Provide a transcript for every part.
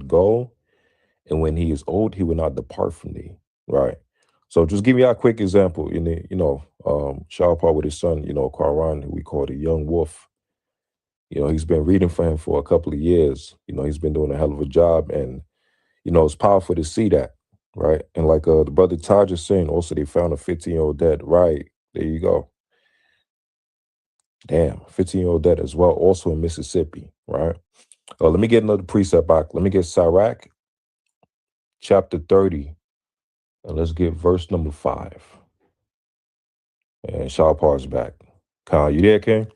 go, and when he is old, he will not depart from thee. Right. So just give me a quick example. Shahpar with his son, Quran, who we call the young wolf. He's been reading for him for a couple of years. He's been doing a hell of a job, and it's powerful to see that, right? And like the brother Taj is saying, also they found a 15-year-old dead. Right. There you go. Damn, 15-year-old dead as well, also in Mississippi, right? Let me get another precept back. Let me get Sirach, chapter 30, and let's get verse number 5. And Shahpar's back. Khan, you there, King?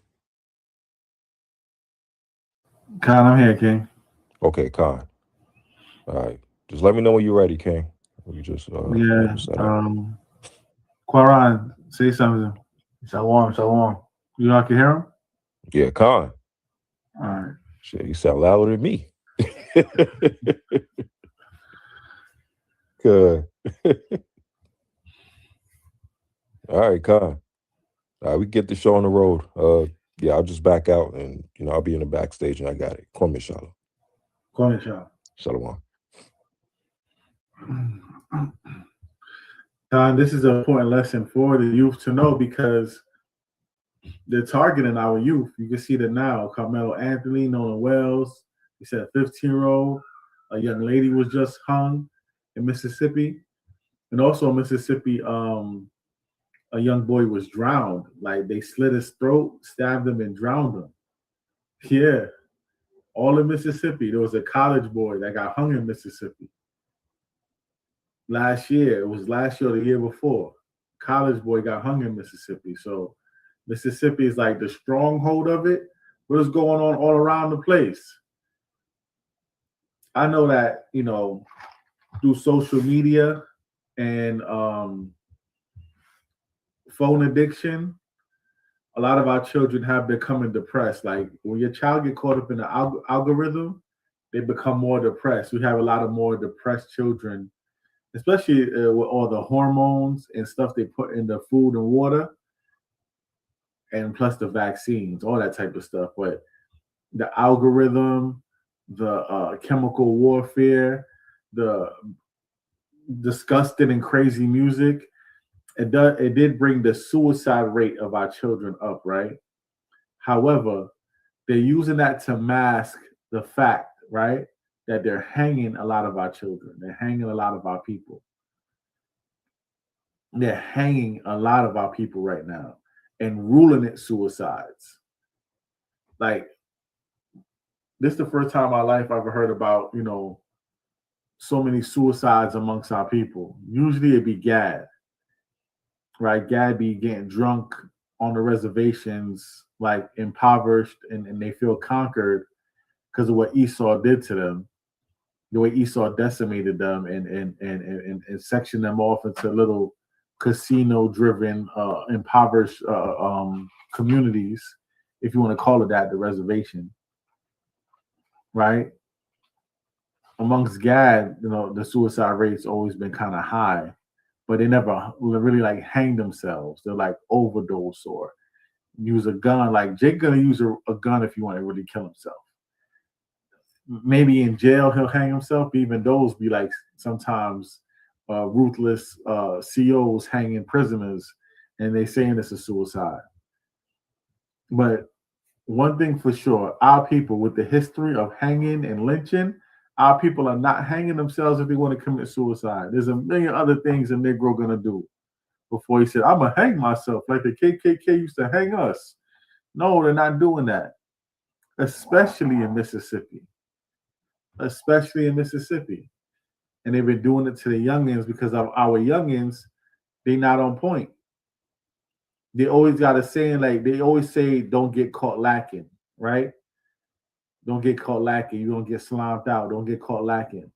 Khan, I'm here, King. Okay, Khan. All right. Just let me know when you're ready, King. We just Yeah. have it set up. Quran, say something. Shalom, shalom. You all can hear him? Yeah, Khan. All right. Shit, you sound louder than me. Good. All right, Khan. All right, we get the show on the road. Yeah, I'll just back out, and I'll be in the backstage, and I got it. Call me, Shalom. Go ahead, Shah. Shalom. Khan, this is an important lesson for the youth to know because they're targeting our youth. You can see that now. Carmelo Anthony, Nolan Wells, he said a 15-year-old, a young lady was just hung in Mississippi. And also in Mississippi, a young boy was drowned. Like they slit his throat, stabbed him, and drowned him. Yeah. All in Mississippi. There was a college boy that got hung in Mississippi. Last year, it was last year or the year before. College boy got hung in Mississippi. So Mississippi is like the stronghold of it. What is going on all around the place? I know that, through social media and phone addiction, a lot of our children have becoming depressed. Like when your child get caught up in the algorithm, they become more depressed. We have a lot of more depressed children, especially with all the hormones and stuff they put in the food and water, and plus the vaccines, all that type of stuff. But the algorithm, the chemical warfare, the disgusting and crazy music, it did bring the suicide rate of our children up, right? However, they're using that to mask the fact, right, that they're hanging a lot of our children. They're hanging a lot of our people. They're hanging a lot of our people right now and ruling it suicides. Like, this is the first time in my life I've ever heard about, so many suicides amongst our people. Usually it'd be Gad, right? Gad be getting drunk on the reservations, like impoverished, and they feel conquered because of what Esau did to them, the way Esau decimated them and sectioned them off into little casino-driven, impoverished communities, if you want to call it that, the reservation, right? Amongst Gad, the suicide rate's always been kind of high, but they never really like hang themselves. They're like overdose or use a gun. Like Jake gonna use a gun if you want to really kill himself. Maybe in jail he'll hang himself. Even those be like sometimes ruthless COs hanging prisoners, and they saying it's a suicide. But one thing for sure, our people with the history of hanging and lynching, our people are not hanging themselves if they want to commit suicide. There's a million other things a Negro gonna do before he said, I'm gonna hang myself like the KKK used to hang us. No, they're not doing that, especially in Mississippi. Especially in Mississippi. And they've been doing it to the youngins because of our youngins, they not on point. They always got a saying, like they always say, don't get caught lacking, right? Don't get caught lacking. You're going to get slimed out. Don't get caught lacking.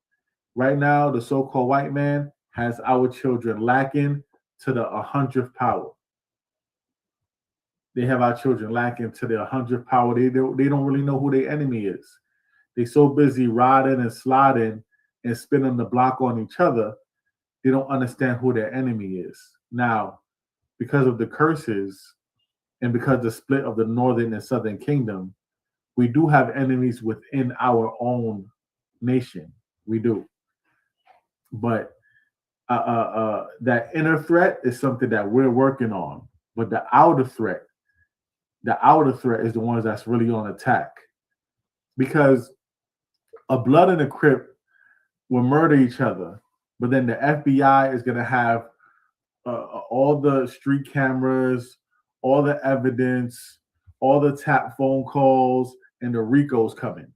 Right now, the so-called white man has our children lacking to the 100th power. They have our children lacking to the 100th power. They don't really know who their enemy is. They're so busy riding and sliding and spinning the block on each other, they don't understand who their enemy is. Now, because of the curses and because the split of the northern and southern kingdom, we do have enemies within our own nation. We do. But that inner threat is something that we're working on. But the outer threat is the ones that's really on attack. Because a blood and a crip will murder each other, but then the FBI is going to have all the street cameras, all the evidence, all the tap phone calls, and the RICOs coming.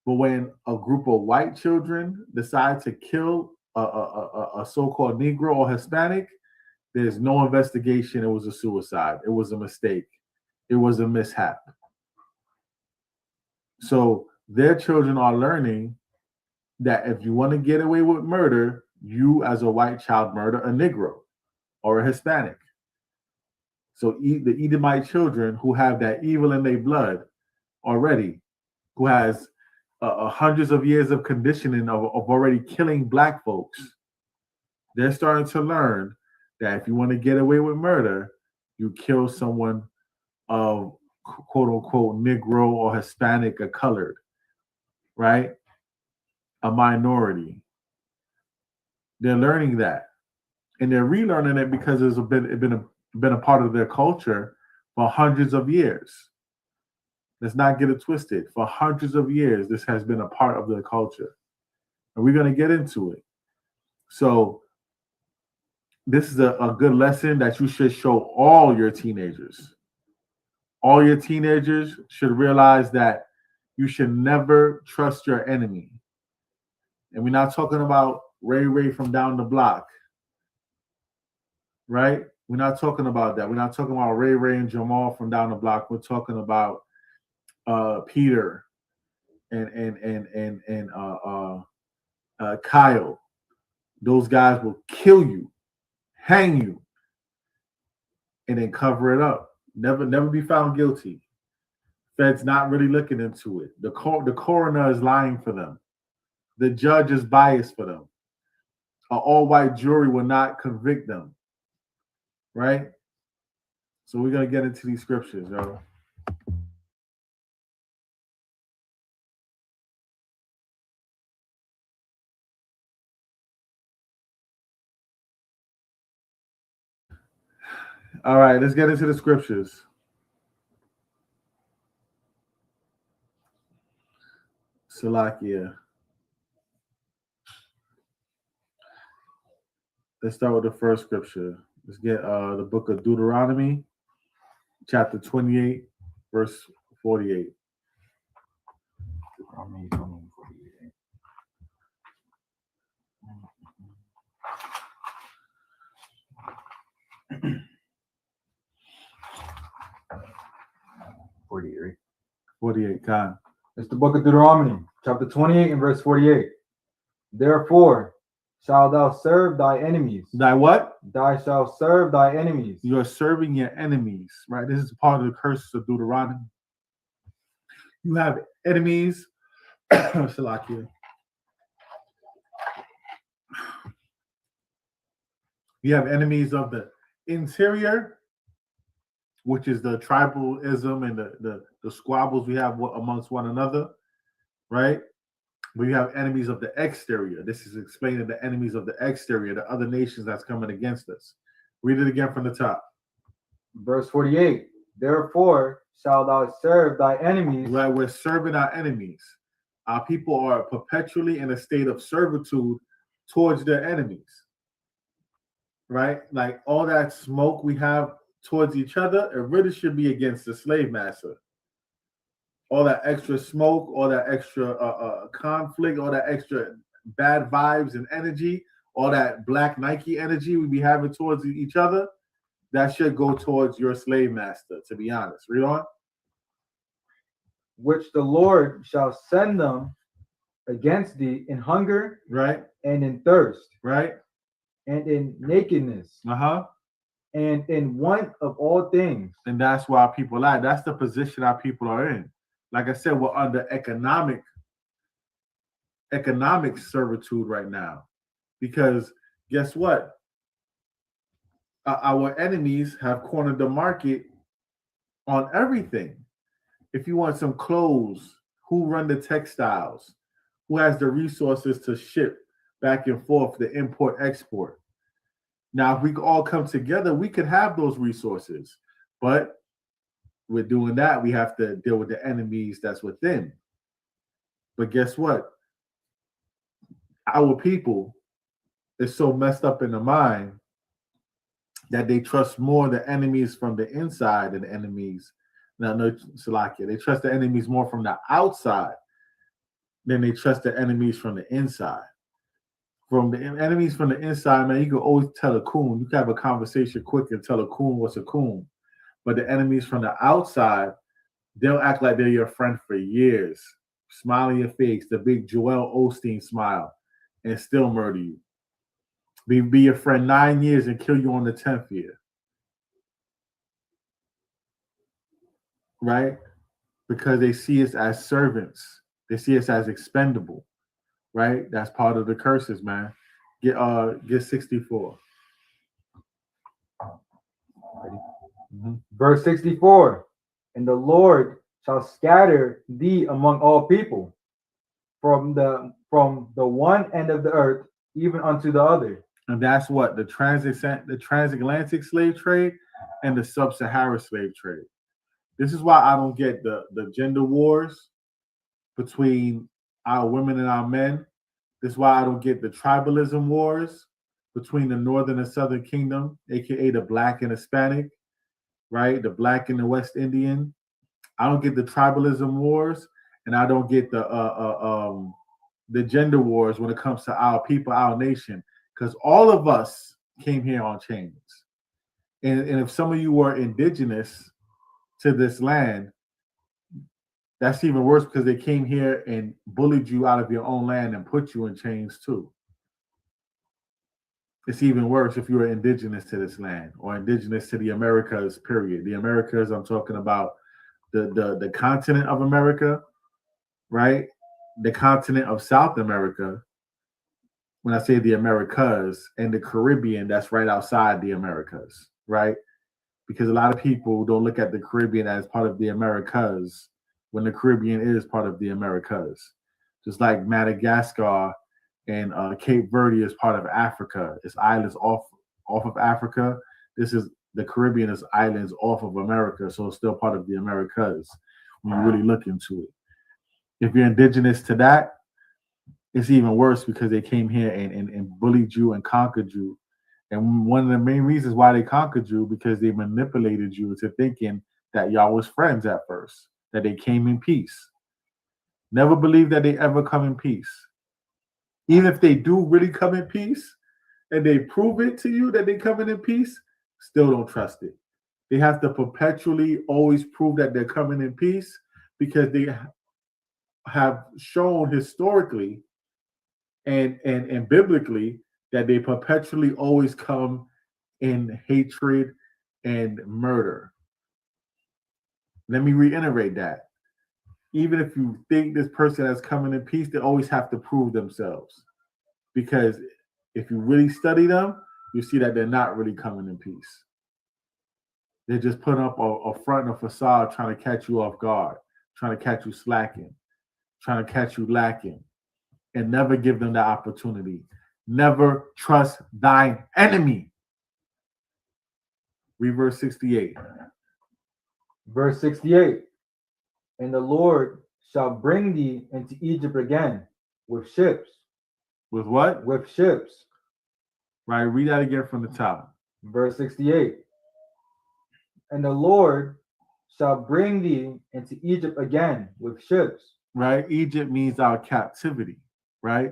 But when a group of white children decide to kill a so-called Negro or Hispanic, there's no investigation. It was a suicide. It was a mistake. It was a mishap. So their children are learning that if you want to get away with murder, you as a white child murder a Negro or a Hispanic. So the Edomite children who have that evil in their blood already, who has hundreds of years of conditioning of already killing black folks, they're starting to learn that if you want to get away with murder, you kill someone of quote unquote Negro or Hispanic or colored, right? A minority. They're learning that, and they're relearning it because it's been a part of their culture for hundreds of years. Let's not get it twisted. For hundreds of years, this has been a part of their culture, and we're going to get into it. So this is a good lesson that you should show all your teenagers. All your teenagers should realize that you should never trust your enemy. And we're not talking about Ray from down the block, right? We're not talking about that. We're not talking about Ray and Jamal from down the block. We're talking about Peter and Kyle. Those guys will kill you, hang you, and then cover it up. Never be found guilty. Fed's not really looking into it. The coroner is lying for them. The judge is biased for them. An all-white jury will not convict them, right? So we're going to get into these scriptures, yo. All right, let's get into the scriptures. Salakia. Let's start with the first scripture. Let's get the book of Deuteronomy, chapter 28, verse 48. Deuteronomy 48. 48. 48, Khan. It's the book of Deuteronomy, chapter 28 and verse 48. Therefore shalt thou serve thy enemies. Thy what? Thou shalt serve thy enemies. You're serving your enemies, right? This is part of the curses of Deuteronomy. You have enemies. Salakia. You have enemies of the interior, which is the tribalism and the squabbles we have amongst one another, right? But you have enemies of the exterior. This is explaining the enemies of the exterior, the other nations that's coming against us. Read it again from the top. Verse 48. Therefore shalt thou serve thy enemies. Right, we're serving our enemies. Our people are perpetually in a state of servitude towards their enemies. Right? Like all that smoke we have towards each other, it really should be against the slave master. All that extra smoke, all that extra conflict, all that extra bad vibes and energy, all that black Nike energy we be having towards each other, that should go towards your slave master, to be honest. Read on. Which the Lord shall send them against thee in hunger, right, and in thirst, right, and in nakedness, and in want of all things. And that's where our people are. That's the position our people are in. Like I said, we're under economic servitude right now, because guess what? Our enemies have cornered the market on everything. If you want some clothes, who run the textiles? who has the resources to ship back and forth, the import export. Now, if we all come together, we could have those resources. But with doing that, we have to deal with the enemies that's within. But guess what? Our people is so messed up in the mind that they trust more the enemies from the inside than the enemies. No, Salakia. They trust the enemies more from the outside than they trust the enemies from the inside. From the enemies from the inside, man, you can always tell a coon. You can have a conversation quick and tell a coon what's a coon. But the enemies from the outside, they'll act like they're your friend for years. Smile in your face, the big Joel Osteen smile, and still murder you. Be your friend 9 years and kill you on the 10th year. Right? Because they see us as servants. They see us as expendable. Right? That's part of the curses, man. Get 64. Mm-hmm. Verse 64. And the Lord shall scatter thee among all people, from the one end of the earth even unto the other. And that's what the transatlantic slave trade and the sub-Saharan slave trade. This is why I don't get the gender wars between our women and our men. This is why I don't get the tribalism wars between the Northern and Southern Kingdom, aka the Black and Hispanic, right? The Black and the West Indian. I don't get the tribalism wars, and I don't get the gender wars when it comes to our people, our nation, because all of us came here on chains. And if some of you were indigenous to this land, that's even worse because they came here and bullied you out of your own land and put you in chains too. It's even worse if you were indigenous to this land or indigenous to the Americas, period. The Americas, I'm talking about the continent of America, right? The continent of South America. When I say the Americas, and the Caribbean, that's right outside the Americas, right? Because a lot of people don't look at the Caribbean as part of the Americas when the Caribbean is part of the Americas. Just like Madagascar and Cape Verde is part of Africa. It's islands off of Africa. This is the Caribbean is islands off of America, so it's still part of the Americas when you really look into it. If you're indigenous to that, it's even worse because they came here and bullied you and conquered you. And one of the main reasons why they conquered you, because they manipulated you into thinking that y'all was friends at first, that they came in peace. Never believe that they ever come in peace. Even if they do really come in peace and they prove it to you that they coming in peace, still don't trust it. They have to perpetually always prove that they're coming in peace because they have shown historically and biblically that they perpetually always come in hatred and murder. Let me reiterate that. Even if you think this person is coming in peace, they always have to prove themselves. Because if you really study them, you see that they're not really coming in peace. They're just putting up a front and a facade trying to catch you off guard, trying to catch you slacking, trying to catch you lacking, and never give them the opportunity. Never trust thine enemy. Read verse 68. Verse 68. And the Lord shall bring thee into Egypt again with ships. With what? With ships. Right, read that again from the top. Verse 68. And the Lord shall bring thee into Egypt again with ships. Right, Egypt means our captivity, right?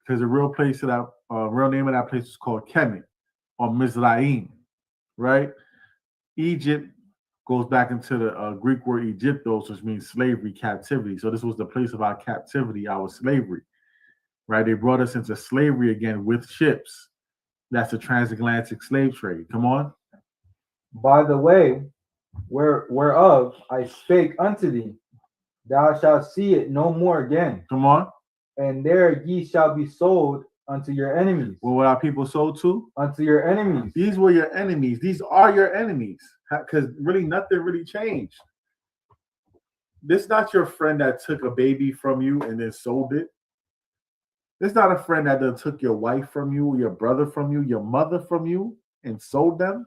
Because the real place of that, real name of that place is called Kemet or Mizraim, right? Egypt goes back into the Greek word Egyptos, which means slavery, captivity. So this was the place of our captivity, our slavery, right? They brought us into slavery again with ships. That's the transatlantic slave trade. Come on. By the way, whereof I spake unto thee, thou shalt see it no more again. Come on. And there ye shall be sold unto your enemies. Well, what are people sold to? Unto your enemies. These were your enemies. These are your enemies. Because really nothing really changed. This is not your friend that took a baby from you and then sold it. There's not a friend that done took your wife from you, your brother from you, your mother from you, and sold them.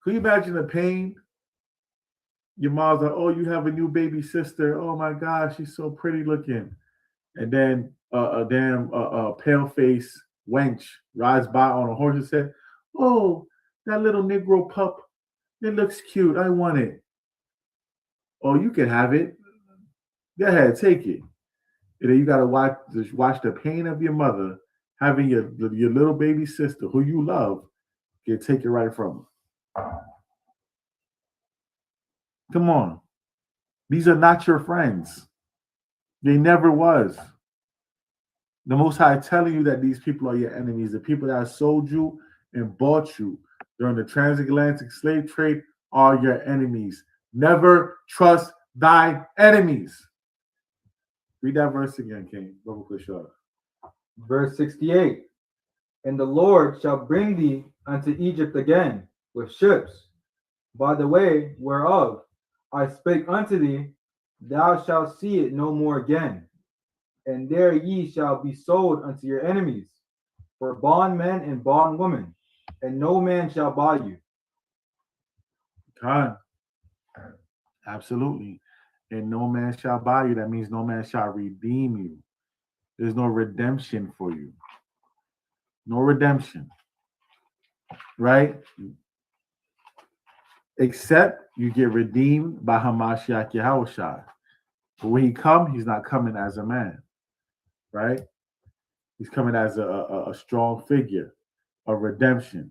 Can you imagine the pain? Your mom's like, oh, you have a new baby sister. Oh my God, she's so pretty looking. And then a damn pale face wench rides by on a horse and said, oh, that little Negro pup, it looks cute. I want it. Oh, you can have it. Go ahead, take it. And then you gotta watch the pain of your mother having your little baby sister who you love get taken right from her. Come on. These are not your friends. They never was. The Most High telling you that these people are your enemies. The people that sold you and bought you during the transatlantic slave trade are your enemies. Never trust thy enemies. Read that verse again, King. Verse 68. And the Lord shall bring thee unto Egypt again with ships, by the way whereof I spake unto thee, thou shalt see it no more again. And there ye shall be sold unto your enemies, for bondmen and bondwomen, and no man shall buy you. God, absolutely. And no man shall buy you. That means no man shall redeem you. There's no redemption for you. No redemption. Right? Except you get redeemed by Hamashiach Yahushua. But when he comes, he's not coming as a man. Right? He's coming as a strong figure of redemption.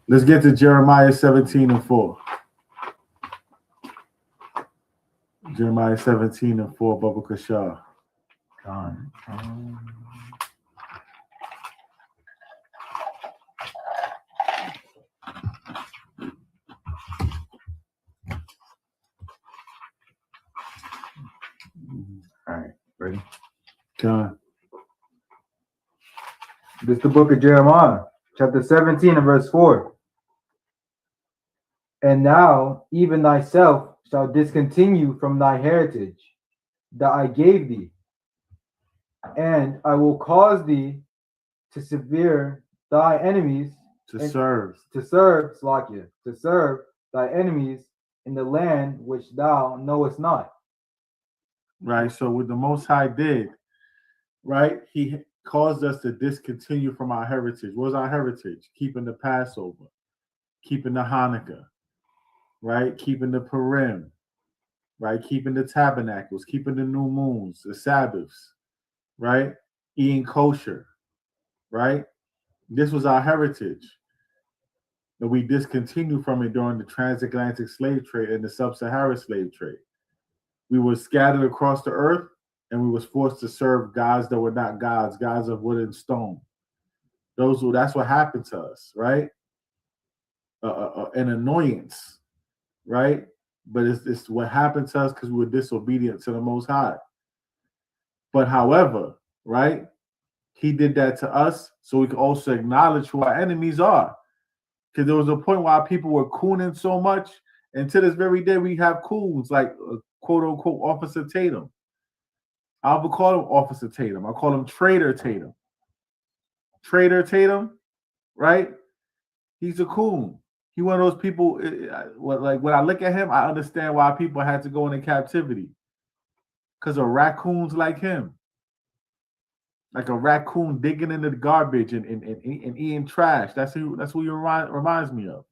Let's get to Jeremiah 17 and 4. Jeremiah 17 and 4, Baba Kashar. All right, ready? God. This is the book of Jeremiah, chapter 17 and verse 4. And thou, even thyself, shalt discontinue from thy heritage that I gave thee, and I will cause thee to severe thy enemies To serve thy enemies in the land which thou knowest not. Right. So what the Most High did, right? He caused us to discontinue from our heritage. What was our heritage? Keeping the Passover, keeping the Hanukkah, right? Keeping the Purim, right? Keeping the tabernacles, keeping the new moons, the Sabbaths, right? Eating kosher, right? This was our heritage. And we discontinued from it during the transatlantic slave trade and the sub-Saharan slave trade. We were scattered across the earth, and we was forced to serve gods that were not gods, gods of wood and stone. That's what happened to us, right? An annoyance, right? But it's what happened to us because we were disobedient to the Most High. But however, right, he did that to us so we could also acknowledge who our enemies are. Because there was a point where people were cooning so much, and to this very day we have coons like quote unquote Officer Tatum. I would call him Officer Tatum. I call him Trader Tatum. Trader Tatum, right? He's a coon. He one of those people. Like when I look at him, I understand why people had to go into captivity because of raccoons like him. Like a raccoon digging into the garbage and eating trash. That's who he reminds me of.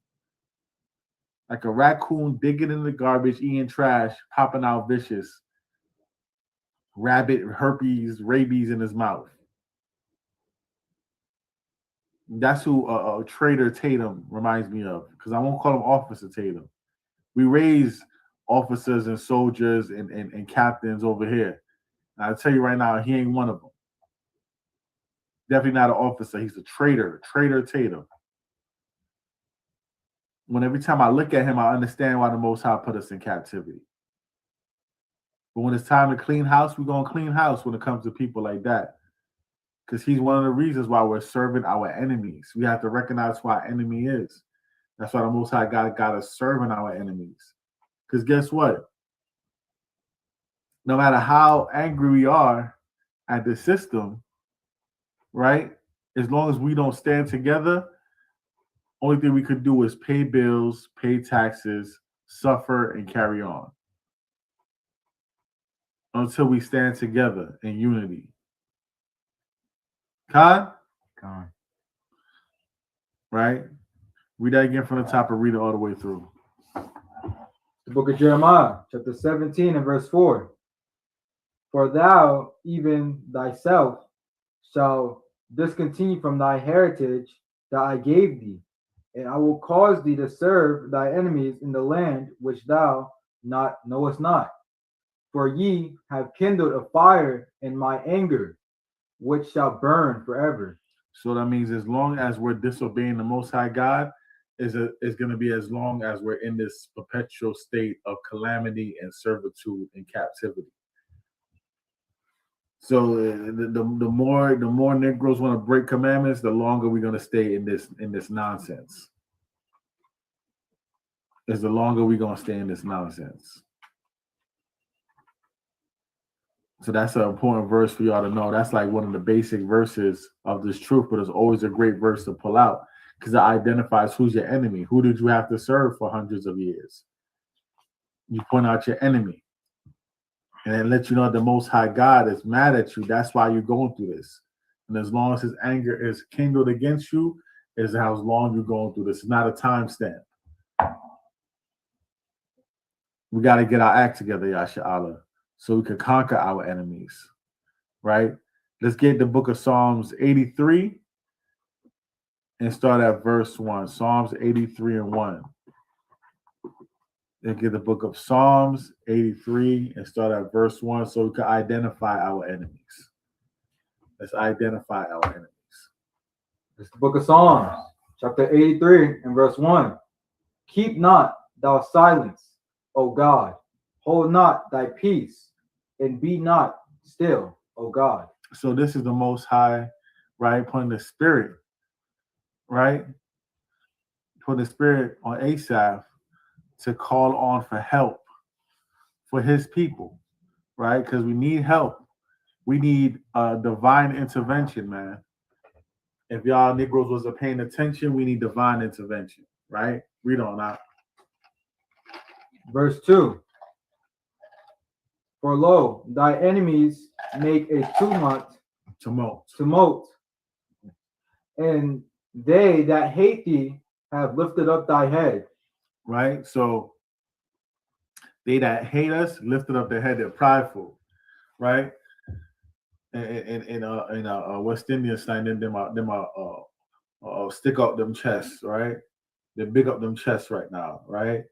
Like a raccoon digging in the garbage, eating trash, popping out vicious, rabbit herpes, rabies in his mouth. That's who Trader Tatum reminds me of, because I won't call him Officer Tatum. We raise officers and soldiers and captains over here. And I'll tell you right now, he ain't one of them. Definitely not an officer. He's a traitor, Trader Tatum. When every time I look at him, I understand why the Most High put us in captivity. But when it's time to clean house, we're going to clean house when it comes to people like that. Because he's one of the reasons why we're serving our enemies. We have to recognize who our enemy is. That's why the Most High God got us serving our enemies. Because guess what? No matter how angry we are at the system, right? As long as we don't stand together, only thing we could do is pay bills, pay taxes, suffer, and carry on. Until we stand together in unity. Khan? Khan. Right? Read that again from the top and read it all the way through. The book of Jeremiah, chapter 17 and verse 4. For thou, even thyself, shall discontinue from thy heritage that I gave thee, and I will cause thee to serve thy enemies in the land which thou knowest not. For ye have kindled a fire in my anger, which shall burn forever. So that means as long as we're disobeying the Most High God, is going to be as long as we're in this perpetual state of calamity and servitude and captivity. So the more Negroes want to break commandments, the longer we're going to stay in this nonsense. The longer we're going to stay in this nonsense. So that's an important verse for y'all to know. That's like one of the basic verses of this truth, but it's always a great verse to pull out because it identifies who's your enemy. Who did you have to serve for hundreds of years? You point out your enemy. And then let you know the Most High God is mad at you. That's why you're going through this. And as long as his anger is kindled against you, is how long you're going through this. It's not a timestamp. We got to get our act together, Yasha Allah, so we can conquer our enemies, right? Let's get the book of Psalms 83 and start at verse 1. Psalms 83 and 1. Let's get the book of Psalms 83 and start at verse 1 so we can identify our enemies. Let's identify our enemies. It's the book of Psalms, chapter 83 and verse 1. Keep not thou silence, O God. Hold not thy peace, and be not still, O God. So this is the Most High, right? Putting the spirit, right? Putting the spirit on Asaph to call on for help for his people, right? Because we need help. We need divine intervention, man. If y'all Negroes wasn't paying attention, we need divine intervention, right? Read on out. Verse 2. For lo, thy enemies make a tumult, and they that hate thee have lifted up thy head. Right? So they that hate us lifted up their head, they're prideful, right? In West Indian slang, them stick up them chests, right? They big up them chests right now, right?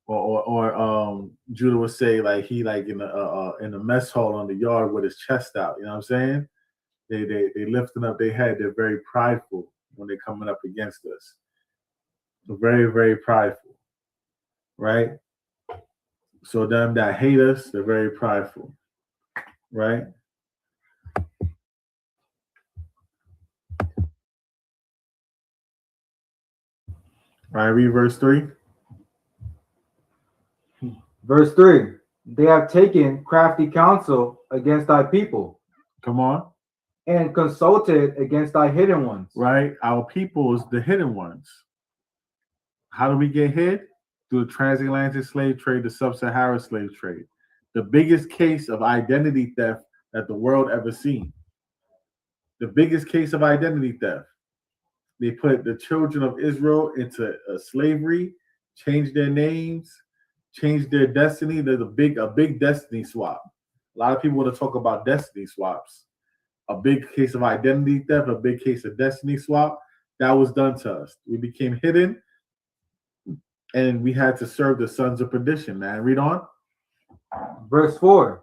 Or Judah would say like he like in the mess hall on the yard with his chest out. You know what I'm saying? They lifting up their head. They're very prideful when they're coming up against us. They're very, very prideful, right? So them that hate us, they're very prideful, right? All right, read verse 3. Verse 3. They have taken crafty counsel against thy people. Come on. And consulted against thy hidden ones. Right? Our people is the hidden ones. How do we get hid? Through the transatlantic slave trade, the sub-Saharan slave trade. The biggest case of identity theft that the world ever seen. The biggest case of identity theft. They put the children of Israel into slavery, changed their names, changed their destiny. There's a big destiny swap. A lot of people want to talk about destiny swaps. A big case of identity theft, a big case of destiny swap. That was done to us. We became hidden, and we had to serve the sons of perdition, man. Read on. Verse 4.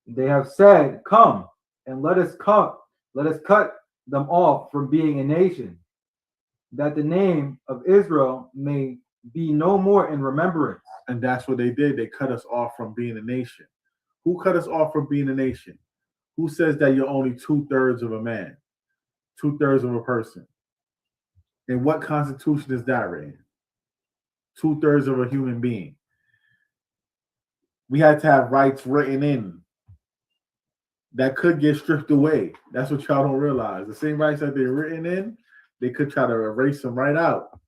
They have said, come, and let us cut them off from being a nation, that the name of Israel may be no more in remembrance. And that's what they did. They cut us off from being a nation. Who cut us off from being a nation? Who says that you're only 2/3 of a man, 2/3 of a person? And what constitution is that written? 2/3 of a human being. We had to have rights written in that could get stripped away. That's what y'all don't realize. The same rights that they're written in, they could try to erase them right out.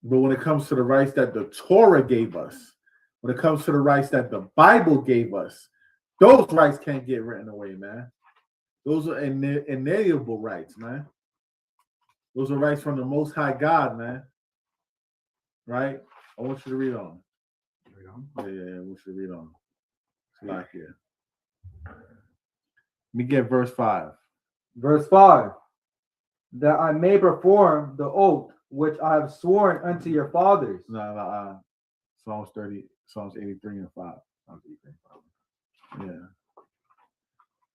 But when it comes to the rights that the Torah gave us, when it comes to the rights that the Bible gave us, those rights can't get written away, man. Those are inalienable rights, man. Those are rights from the Most High God, man. Right? I want you to read on. Read on. Yeah, I want you to read on. It's like here. Let me get verse 5. Verse 5. That I may perform the oath which I have sworn unto your fathers. No, Psalms 83 and 5. Psalms 83 and 5. Yeah.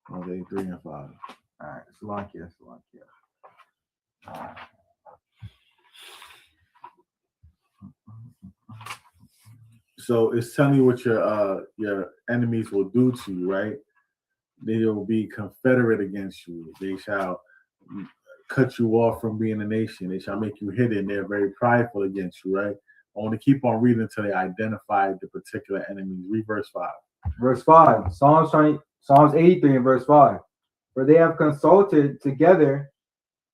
Psalms 83 and 5. All right, Salakia. So it's telling you what your enemies will do to you, right? They will be confederate against you. They shall cut you off from being a nation. They shall make you hidden. They're very prideful against you, right? I want to keep on reading until they identify the particular enemies. Read verse 5. Verse 5. Psalms 83 and verse 5. For they have consulted together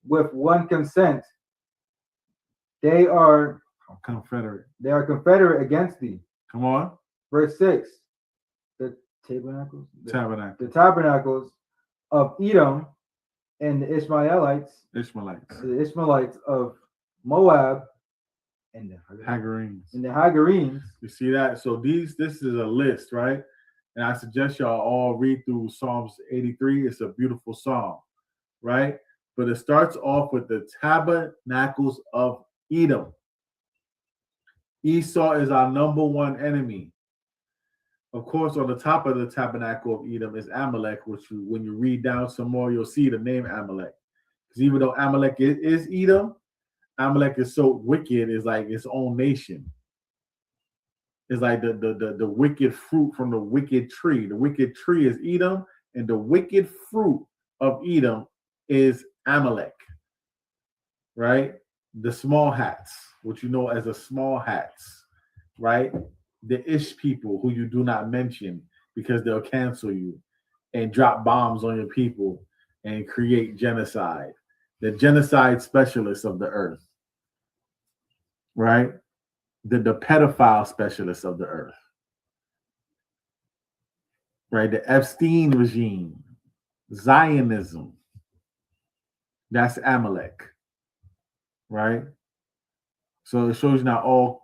with one consent. They are confederate. They are confederate against thee. Come on. Verse 6. The tabernacles of Edom and the Ishmaelites of Moab and the Hagarenes. You see that? So this is a list, right? And I suggest y'all all read through Psalms 83. It's a beautiful psalm, right? But it starts off with the tabernacles of Edom. Esau is our number one enemy. Of course, on the top of the tabernacle of Edom is Amalek, which when you read down some more, you'll see the name Amalek. Because even though Amalek is Edom, Amalek is so wicked, it's like its own nation. It's like the wicked fruit from the wicked tree. The wicked tree is Edom, and the wicked fruit of Edom is Amalek, right? The small hats, which you know as the small hats, right? The Ish people who you do not mention because they'll cancel you and drop bombs on your people and create genocide. The genocide specialists of the earth, right? The pedophile specialists of the earth, right? The Epstein regime, Zionism, that's Amalek, right? So it shows you not all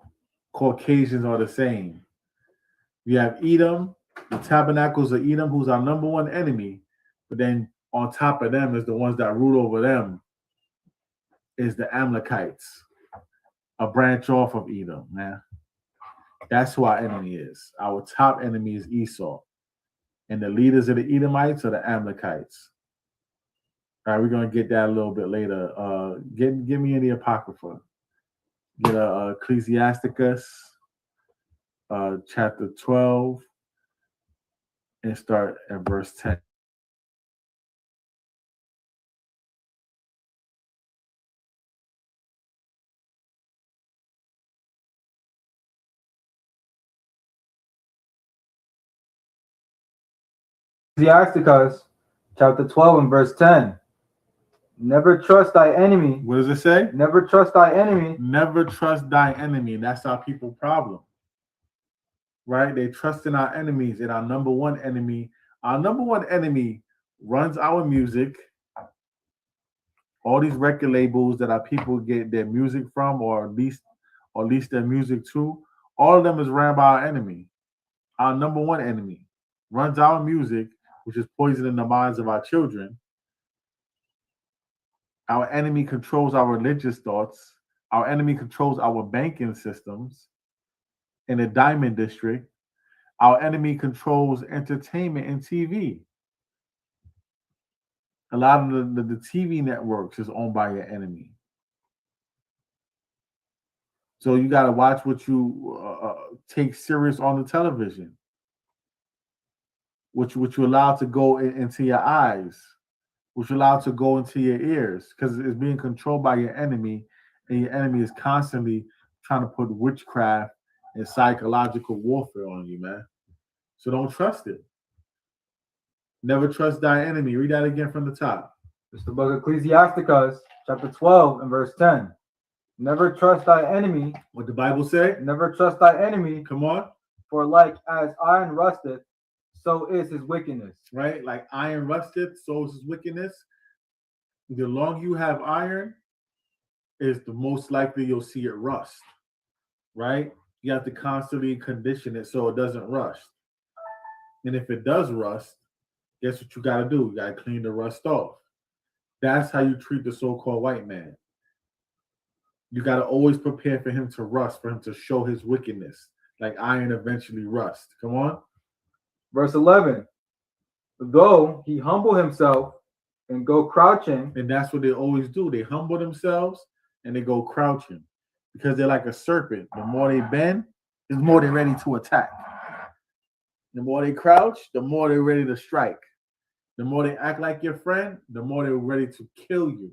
Caucasians are the same. We have Edom, the tabernacles of Edom, who's our number one enemy. But then on top of them is the ones that rule over them is the Amalekites, a branch off of Edom, man. That's who our enemy is. Our top enemy is Esau. And the leaders of the Edomites are the Amalekites. All right, we're going to get that a little bit later. Give me in the Apocrypha. Get Ecclesiasticus, chapter 12, and start at verse 10. Ecclesiasticus chapter 12 and verse 10. Never trust thy enemy. What does it say? Never trust thy enemy. Never trust thy enemy. And that's our people's problem. Right? They trust in our enemies, and our number one enemy. Our number one enemy runs our music. All these record labels that our people get their music from, or at least their music to, all of them is ran by our enemy. Our number one enemy runs our music, which is poisoning the minds of our children. Our enemy controls our religious thoughts. Our enemy controls our banking systems in the Diamond District. Our enemy controls entertainment and TV. A lot of the TV networks is owned by your enemy. So you got to watch what you take serious on the television, which you allow to go into your eyes, which you allow to go into your ears, because it's being controlled by your enemy, and your enemy is constantly trying to put witchcraft and psychological warfare on you, man. So don't trust it. Never trust thy enemy. Read that again from the top. It's the book of Ecclesiasticus, chapter 12 and verse 10. Never trust thy enemy. What the Bible say? Never trust thy enemy. Come on. For like as iron rusteth, so is his wickedness. Right? Like iron rusteth, so is his wickedness. The longer you have iron, is the most likely you'll see it rust. Right? You have to constantly condition it so it doesn't rust. And if it does rust, guess what you got to do? You got to clean the rust off. That's how you treat the so-called white man. You got to always prepare for him to rust, for him to show his wickedness, like iron eventually rust. Come on. Verse 11. Though he humble himself and go crouching. And that's what they always do. They humble themselves and they go crouching because they're like a serpent. The more they bend, the more they're ready to attack. The more they crouch, the more they're ready to strike. The more they act like your friend, the more they're ready to kill you.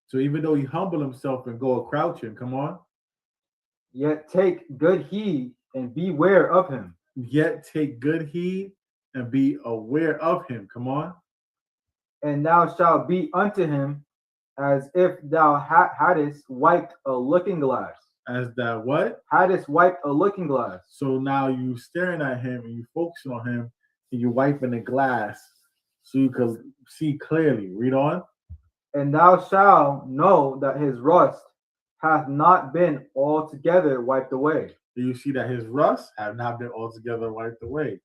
So even though he humble himself and go a crouching, come on. Yet take good heed and beware of him. Yet take good heed and be aware of him. Come on. And thou shalt be unto him as if thou hadst wiped a looking glass. As that what? Hadst wiped a looking glass. So now you staring at him and you focusing on him and you're wiping the glass so you can see clearly. Read on. And thou shalt know that his rust hath not been altogether wiped away. Do you see that his rust have not been altogether wiped away?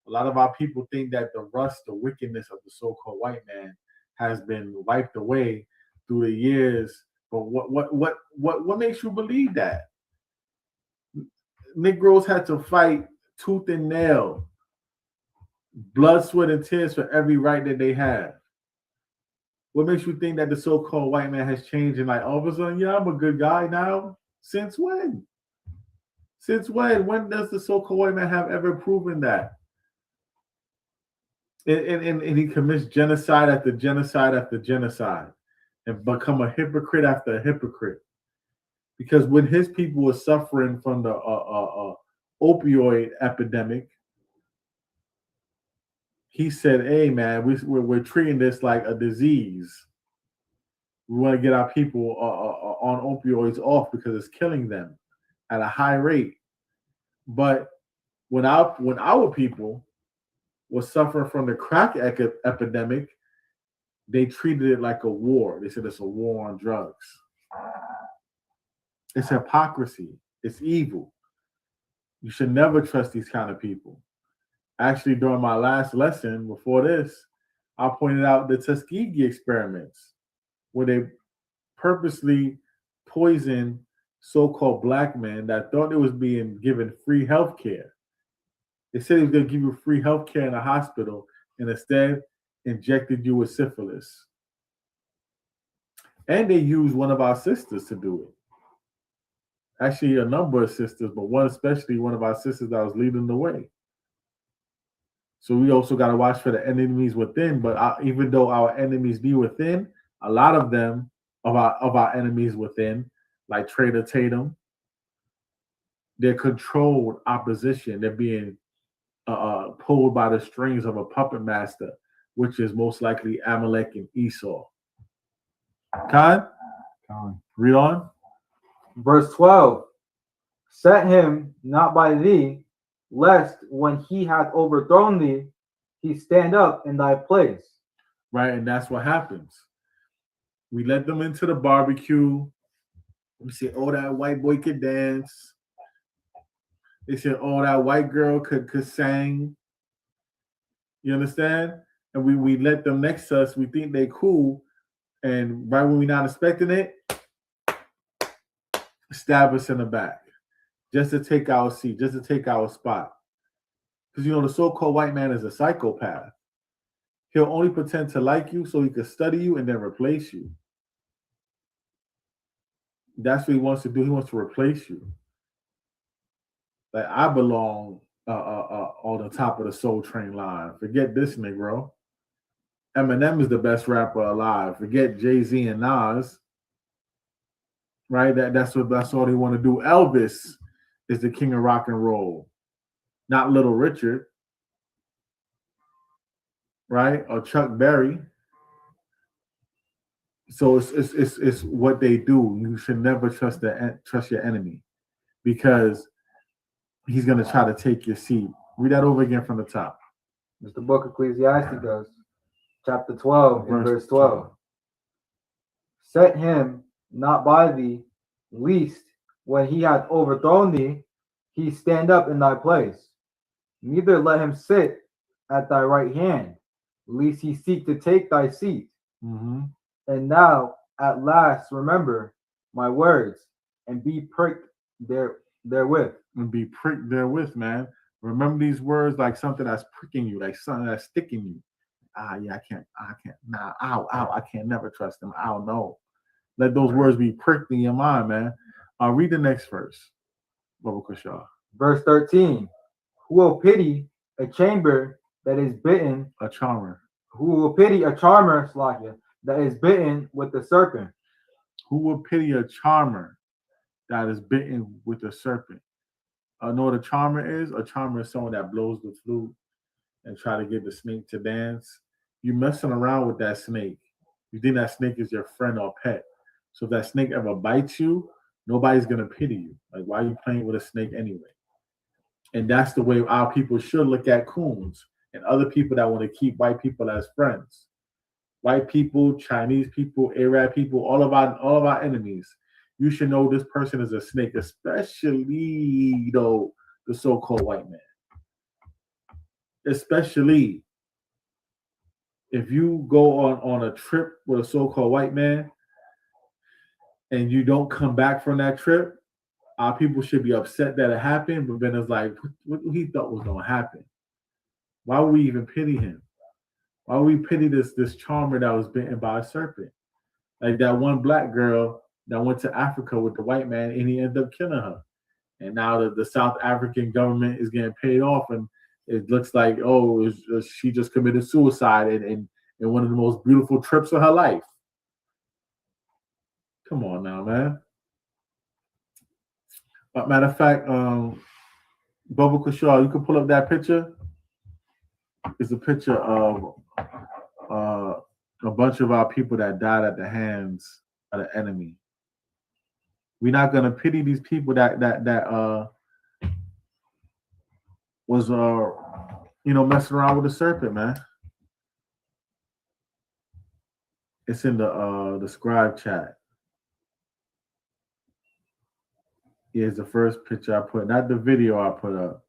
A lot of our people think that the rust, the wickedness of the so-called white man has been wiped away through the years. But what makes you believe that? Negroes had to fight tooth and nail, blood, sweat, and tears for every right that they have. What makes you think that the so-called white man has changed and like all of a sudden, yeah, I'm a good guy now? Since when? Since when? When does the so-called white man have ever proven that? And he commits genocide after genocide after genocide and become a hypocrite after a hypocrite. Because when his people were suffering from the opioid epidemic, he said, hey, man, we're treating this like a disease. We want to get our people on opioids off because it's killing them at a high rate. But when our people were suffering from the crack epidemic, they treated it like a war. They said it's a war on drugs. It's hypocrisy. It's evil. You should never trust these kind of people. Actually, during my last lesson before this, I pointed out the Tuskegee experiments where they purposely poisoned so-called black men that thought they was being given free health care. They said they was going to give you free health care in a hospital and instead injected you with syphilis. And they used one of our sisters to do it. Actually, a number of sisters, but especially one of our sisters that was leading the way. So we also got to watch for the enemies within. But even though our enemies be within, a lot of them, of our enemies within, like Trader Tatum, they're controlled opposition. They're being pulled by the strings of a puppet master, which is most likely Amalek and Esau. Khan, read on. Verse 12. Set him not by thee, lest when he hath overthrown thee, he stand up in thy place. Right, and that's what happens. We let them into the barbecue. We say, oh, that white boy could dance. They said, oh, that white girl could sing. You understand? And we let them next to us. We think they cool. And right when we're not expecting it, stab us in the back. Just to take our seat, just to take our spot. Because, the so-called white man is a psychopath. He'll only pretend to like you so he can study you and then replace you. That's what he wants to do. He wants to replace you. Like I belong on the top of the Soul Train line. Forget this Negro. Eminem is the best rapper alive. Forget Jay-Z and Nas. Right? That's all they want to do. Elvis is the king of rock and roll, not Little Richard, right? Or Chuck Berry. So it's what they do. You should never trust your enemy because he's gonna try to take your seat. Read that over again from the top. It's the book of Ecclesiastes, chapter 12, and verse 12. Set him not by thee, lest when he hath overthrown thee, he stand up in thy place. Neither let him sit at thy right hand, lest he seek to take thy seat. Mm-hmm. And now at last remember my words, and be pricked therewith. And be pricked therewith, man. Remember these words like something that's pricking you, like something that's sticking you. Yeah, I can't, nah, ow, I can't never trust them. I don't know. Let those words be pricked in your mind, man. Read the next verse, Baba Kashaw. Verse 13. Who will pity a chamber that is bitten? A charmer. Who will pity a charmer, Slakia, that is bitten with the serpent? Who will pity a charmer that is bitten with a serpent? Know what a charmer is? A charmer is someone that blows the flute and try to get the snake to dance. You messing around with that snake. You think that snake is your friend or pet. So if that snake ever bites you, nobody's gonna pity you. Like, why are you playing with a snake anyway? And that's the way our people should look at coons and other people that want to keep white people as friends. White people, Chinese people, Arab people, all of our enemies. You should know this person is a snake, especially though the so-called white man. Especially if you go on a trip with a so-called white man and you don't come back from that trip, our people should be upset that it happened, but then it's like, what he thought was going to happen? Why would we even pity him? Why would we pity this charmer that was bitten by a serpent? Like that one black girl that went to Africa with the white man and he ended up killing her. And now the South African government is getting paid off, and it looks like, she just committed suicide in one of the most beautiful trips of her life. Come on now, man. Matter of fact, Bubba Kashaw, you can pull up that picture. It's a picture of a bunch of our people that died at the hands of the enemy. We're not gonna pity these people that was messing around with the serpent, man. It's in the scribe chat. Here's the first picture I put, not the video I put up.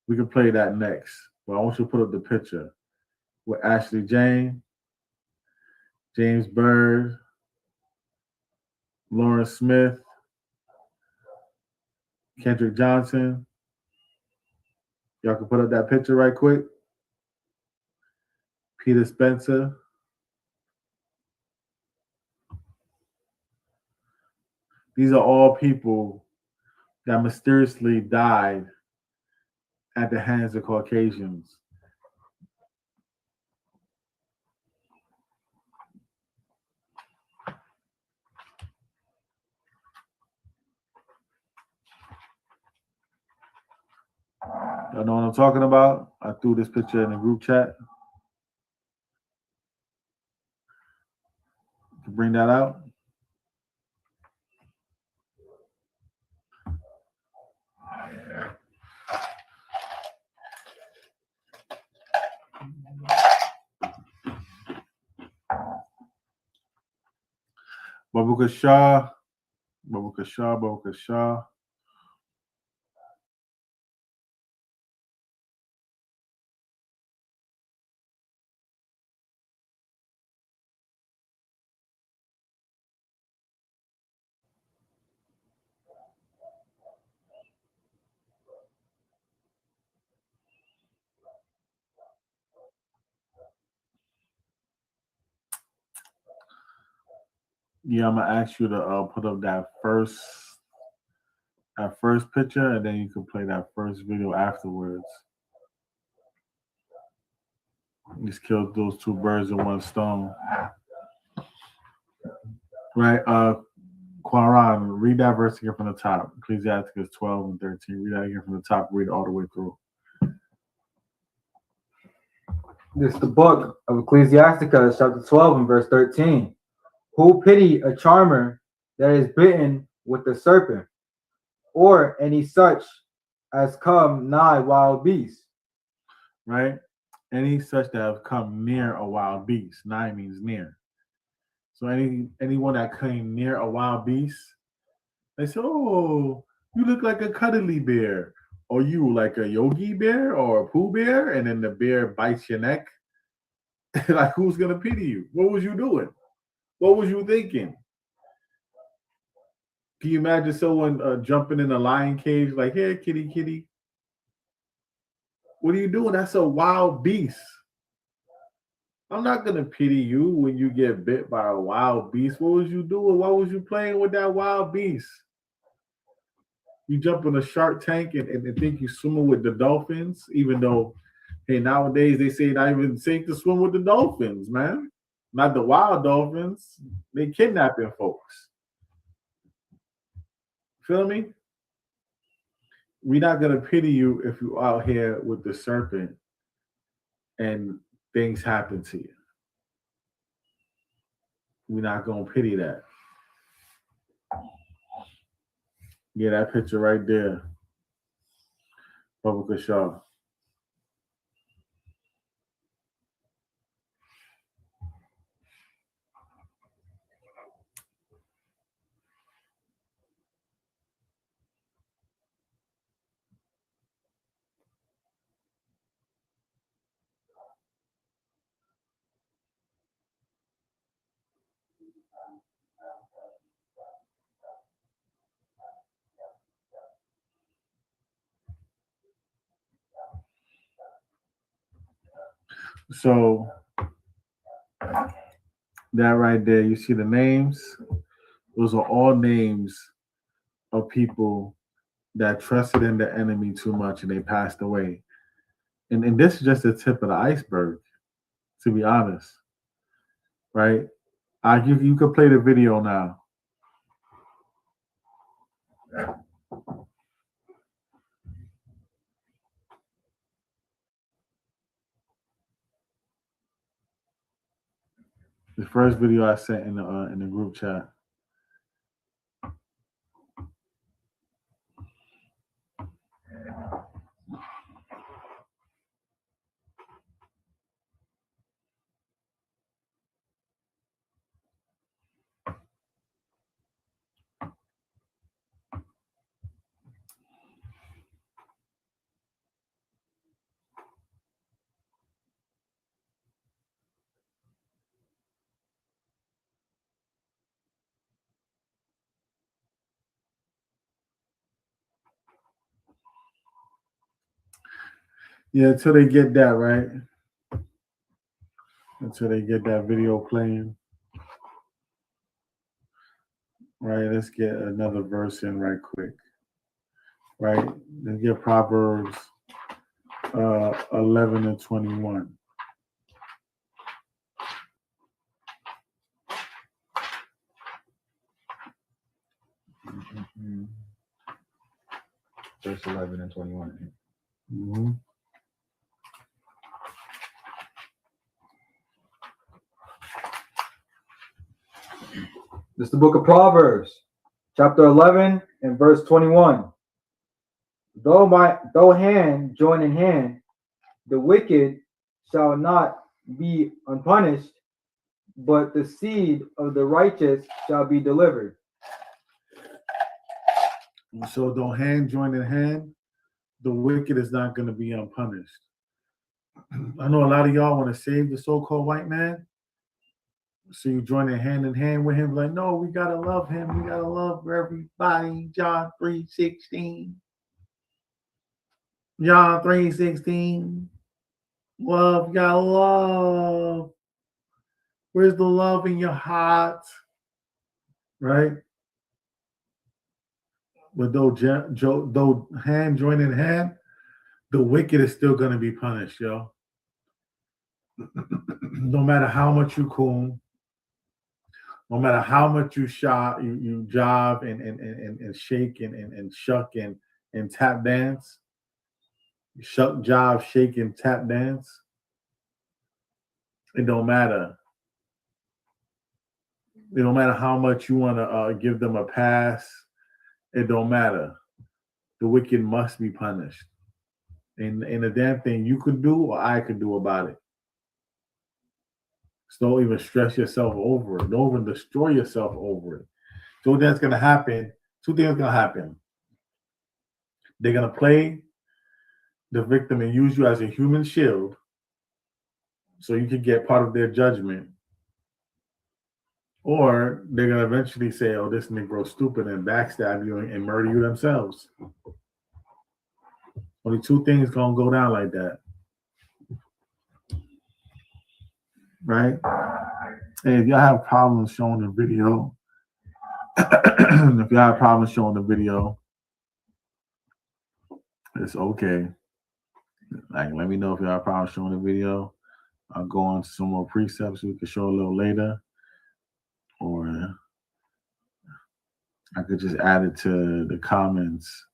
We can play that next. But I want you to put up the picture with Ashley Jane, James Bird, Lauren Smith, Kendrick Johnson. Y'all can put up that picture right quick. Peter Spencer. These are all people that mysteriously died at the hands of Caucasians. Y'all know what I'm talking about? I threw this picture in the group chat. To bring that out. Babuka Shah. Yeah, I'm gonna ask you to put up that first picture, and then you can play that first video afterwards. Just killed those two birds with one stone. Right? Quran, read that verse again from the top. Ecclesiasticus 12 and 13. Read that again from the top, read it all the way through. This is the book of Ecclesiasticus, chapter 12 and verse 13. Who pity a charmer that is bitten with the serpent, or any such as come nigh wild beasts? Right? Any such that have come near a wild beast. Nigh means near. So anyone that came near a wild beast, they say, "Oh, you look like a cuddly bear." Or you like a Yogi bear or a Pooh bear, and then the bear bites your neck. Like, who's gonna pity you? What was you doing? What was you thinking? Can you imagine someone jumping in a lion cage like, "Here, kitty, kitty"? What are you doing? That's a wild beast. I'm not gonna pity you when you get bit by a wild beast. What was you doing? Why was you playing with that wild beast? You jump in a shark tank and think you're swimming with the dolphins, even though, hey, nowadays they say not even safe to swim with the dolphins, man. Not the wild dolphins. They kidnapping folks. Feel me? We're not gonna pity you if you're out here with the serpent and things happen to you. We're not gonna pity that. Yeah, that picture right there. Bubba Shaw. So that right there, you see the names? Those are all names of people that trusted in the enemy too much and they passed away. And this is just the tip of the iceberg, to be honest. Right? You could play the video now. The first video I sent in the group chat. Yeah, until they get that right. Until they get that video playing. Right, let's get another verse in right quick. Right, let's get Proverbs 11 and 21. Verse 11 and 21. Mm-hmm. This is the book of Proverbs, chapter 11 and verse 21. Though hand join in hand, the wicked shall not be unpunished, but the seed of the righteous shall be delivered. So though hand join in hand, the wicked is not going to be unpunished. I know a lot of y'all want to save the so-called white man. So you join hand in hand with him, like, no, we gotta love him. We gotta love everybody. John 3:16. John 3:16. Love, you gotta love. Where's the love in your heart? right? But though hand join in hand, the wicked is still going to be punished, yo. No matter how much you coon, no matter how much you shot, you job and shake and shuck and tap dance, shuck, job, shake, and tap dance, it don't matter. It don't matter how much you want to give them a pass. It don't matter. The wicked must be punished. And a damn thing you could do or I could do about it. So don't even stress yourself over it. Don't even destroy yourself over it. So that's gonna happen. Two things are gonna happen. They're gonna play the victim and use you as a human shield so you can get part of their judgment. Or they're gonna eventually say, oh, this Negro's stupid and backstab you and murder you themselves. Only two things gonna go down like that. Right? Hey, if y'all have problems showing the video, if y'all have problems showing the video, it's okay. Like, let me know if y'all have problems showing the video. I'll go on to some more precepts we can show a little later. Or I could just add it to the comments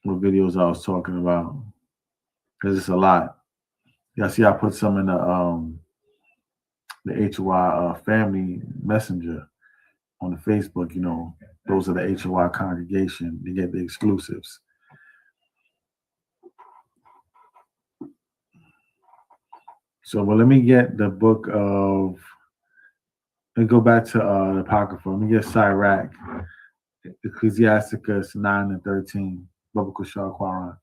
what videos I was talking about. Because it's a lot. Y'all see I put some in the HOI family messenger on the Facebook, you know, those are the HOI congregation. They get the exclusives. So, well, let me get the book of, let me go back to the Apocrypha. Let me get Sirach, Ecclesiasticus 9 and 13, Biblical Shah Quaran.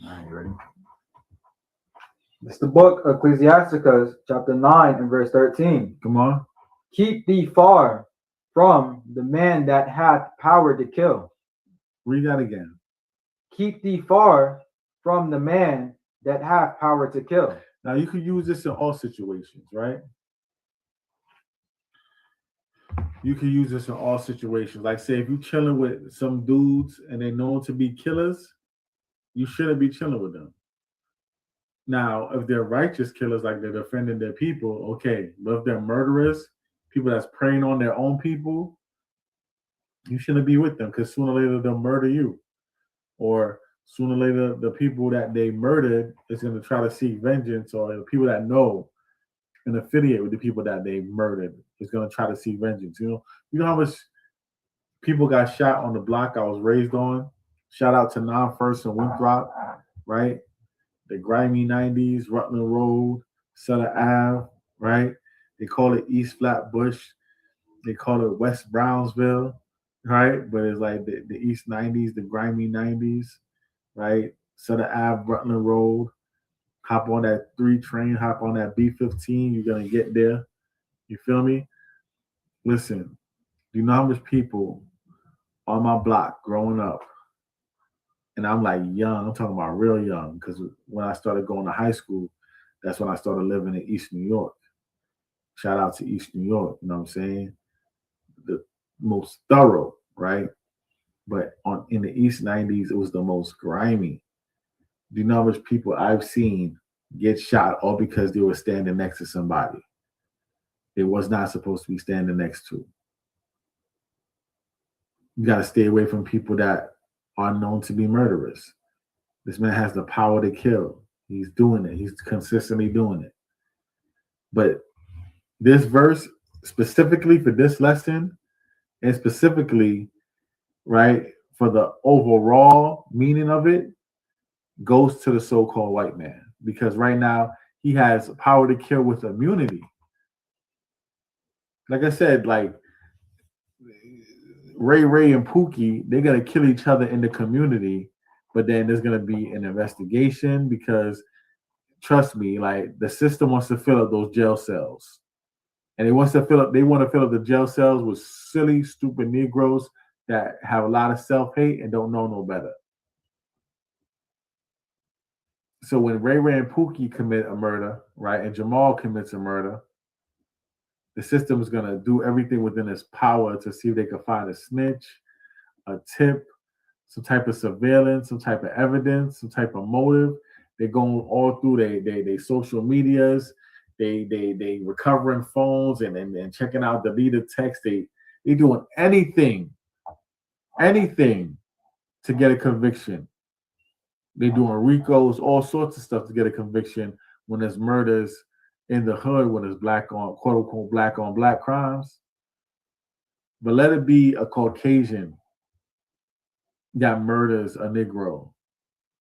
All right, you ready? It's the book of Ecclesiasticus, chapter 9 and verse 13. Come on. Keep thee far from the man that hath power to kill. Read that again. Keep thee far from the man that hath power to kill. Now, you could use this in all situations, right? You can use this in all situations. Like, say, if you're chilling with some dudes and they're known to be killers, you shouldn't be chilling with them. Now, if they're righteous killers, like they're defending their people, okay. But if they're murderers, people that's preying on their own people, you shouldn't be with them because sooner or later they'll murder you. Or sooner or later, the people that they murdered is going to try to seek vengeance, or the people that know and affiliate with the people that they murdered is going to try to seek vengeance. You know how much people got shot on the block I was raised on? Shout out to Non-First and Winthrop, right? The grimy 90s, Rutland Road, Sutter Ave, right? They call it East Flatbush. They call it West Brownsville, right? But it's like the East 90s, the grimy 90s, right? Sutter Ave, Rutland Road. Hop on that 3 train, hop on that B15. You're going to get there. You feel me? Listen, do you know how much people on my block growing up, and I'm like young, I'm talking about real young, because when I started going to high school, that's when I started living in East New York. Shout out to East New York, you know what I'm saying? The most thorough, right? But in the East 90s, it was the most grimy. Do you know how much people I've seen get shot all because they were standing next to somebody they was not supposed to be standing next to? You got to stay away from people that are known to be murderers. This man has the power to kill. He's doing it. He's consistently doing it. But this verse, specifically for this lesson, and specifically, right, for the overall meaning of it, goes to the so-called white man. Because right now, he has power to kill with immunity. Like I said, like, Ray and Pookie, they're going to kill each other in the community, but then there's going to be an investigation because, trust me, like, the system wants to fill up those jail cells. And they want to fill up the jail cells with silly, stupid Negroes that have a lot of self-hate and don't know no better. So when Ray and Pookie commit a murder, right, and Jamal commits a murder, The system is going to do everything within its power to see if they can find a snitch, a tip, some type of surveillance, some type of evidence, some type of motive. They're going all through they social medias. They recovering phones and checking out deleted text. They doing anything to get a conviction. They doing RICOs, all sorts of stuff to get a conviction when there's murders in the hood, when there's black on quote unquote black on black crimes. But let it be a Caucasian that murders a Negro.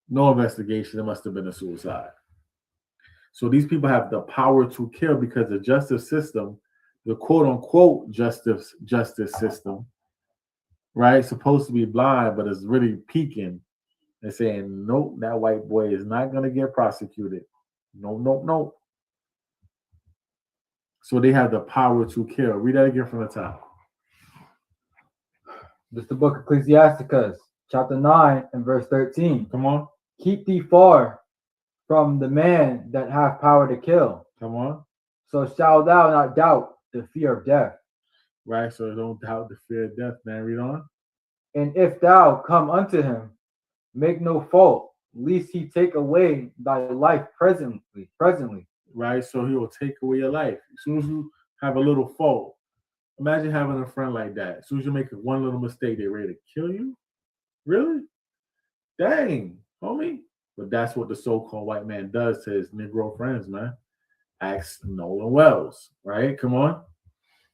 No investigation. It must have been a suicide. So these people have the power to kill because the justice system, the quote unquote justice system, right, supposed to be blind, but it's really peeking and saying, nope, that white boy is not going to get prosecuted. No. So they have the power to kill. Read that again from the top. This is the book of Ecclesiasticus, chapter 9 and verse 13. Come on. Keep thee far from the man that hath power to kill. Come on. So shalt thou not doubt the fear of death. Right, so don't doubt the fear of death, man. Read on. And if thou come unto him, make no fault, lest he take away thy life presently. Right, so he will take away your life. As soon as you have a little fault, imagine having a friend like that. As soon as you make one little mistake, they're ready to kill you. Really? Dang, homie. But that's what the so-called white man does to his Negro friends, man. Ask Nolan Wells, right? Come on.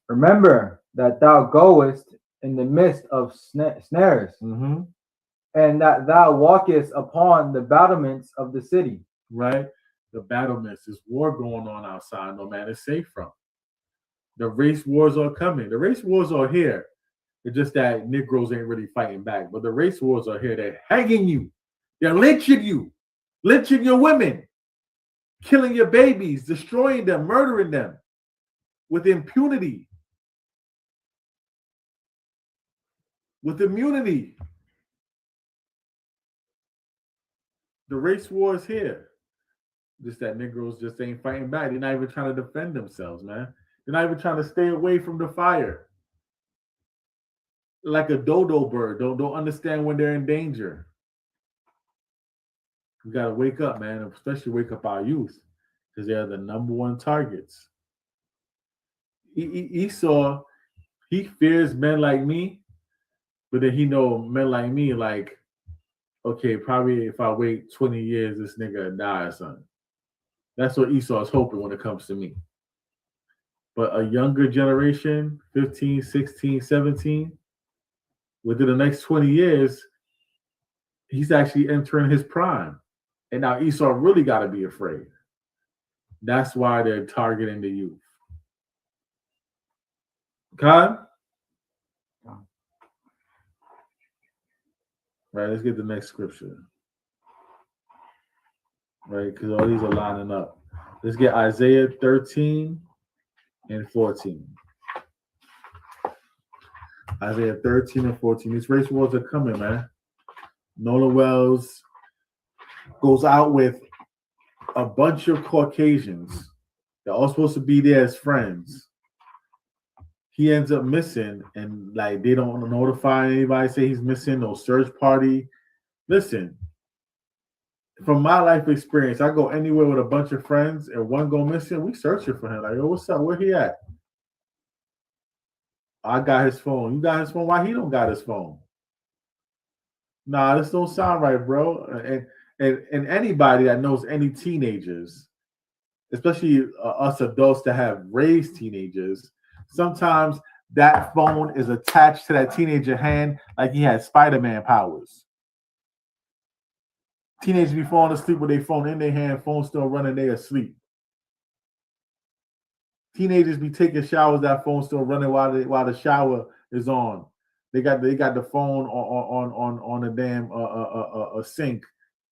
Remember that thou goest in the midst of snares, Mm-hmm. and that thou walkest upon the battlements of the city. Right? The battlements, there's war going on outside, no man is safe from. The race wars are coming. The race wars are here. It's just that Negroes ain't really fighting back. But the race wars are here. They're hanging you. They're lynching you. Lynching your women. Killing your babies. Destroying them. Murdering them. With impunity. With immunity. The race war is here. Just that Negroes just ain't fighting back. They're not even trying to defend themselves, man. They're not even trying to stay away from the fire. Like a dodo bird. Don't understand when they're in danger. We got to wake up, man. Especially wake up our youth. Because they are the number one targets. Esau, he fears men like me. But then he know men like me, like, okay, probably if I wait 20 years, this nigga die or something. That's what Esau is hoping when it comes to me. But a younger generation, 15, 16, 17, within the next 20 years, he's actually entering his prime. And now Esau really got to be afraid. That's why they're targeting the youth. Khan? Right, let's get the next scripture. Right, because all these are lining up. Let's get Isaiah 13 and 14. Isaiah 13 and 14. These race wars are coming, man. Nolan Wells goes out with a bunch of Caucasians. They're all supposed to be there as friends. He ends up missing, and like they don't notify anybody, say he's missing, no search party. Listen, from my life experience, I go anywhere with a bunch of friends and one go missing, we searching for him. Like, yo, what's up? Where he at? I got his phone. You got his phone? Why he don't got his phone? Nah, this don't sound right, bro. And anybody that knows any teenagers, especially us adults that have raised teenagers, sometimes that phone is attached to that teenager hand like he has Spider-Man powers. Teenagers be falling asleep with their phone in their hand, phone still running, they asleep. Teenagers be taking showers, that phone still running while the shower is on. They got the phone on a damn a sink,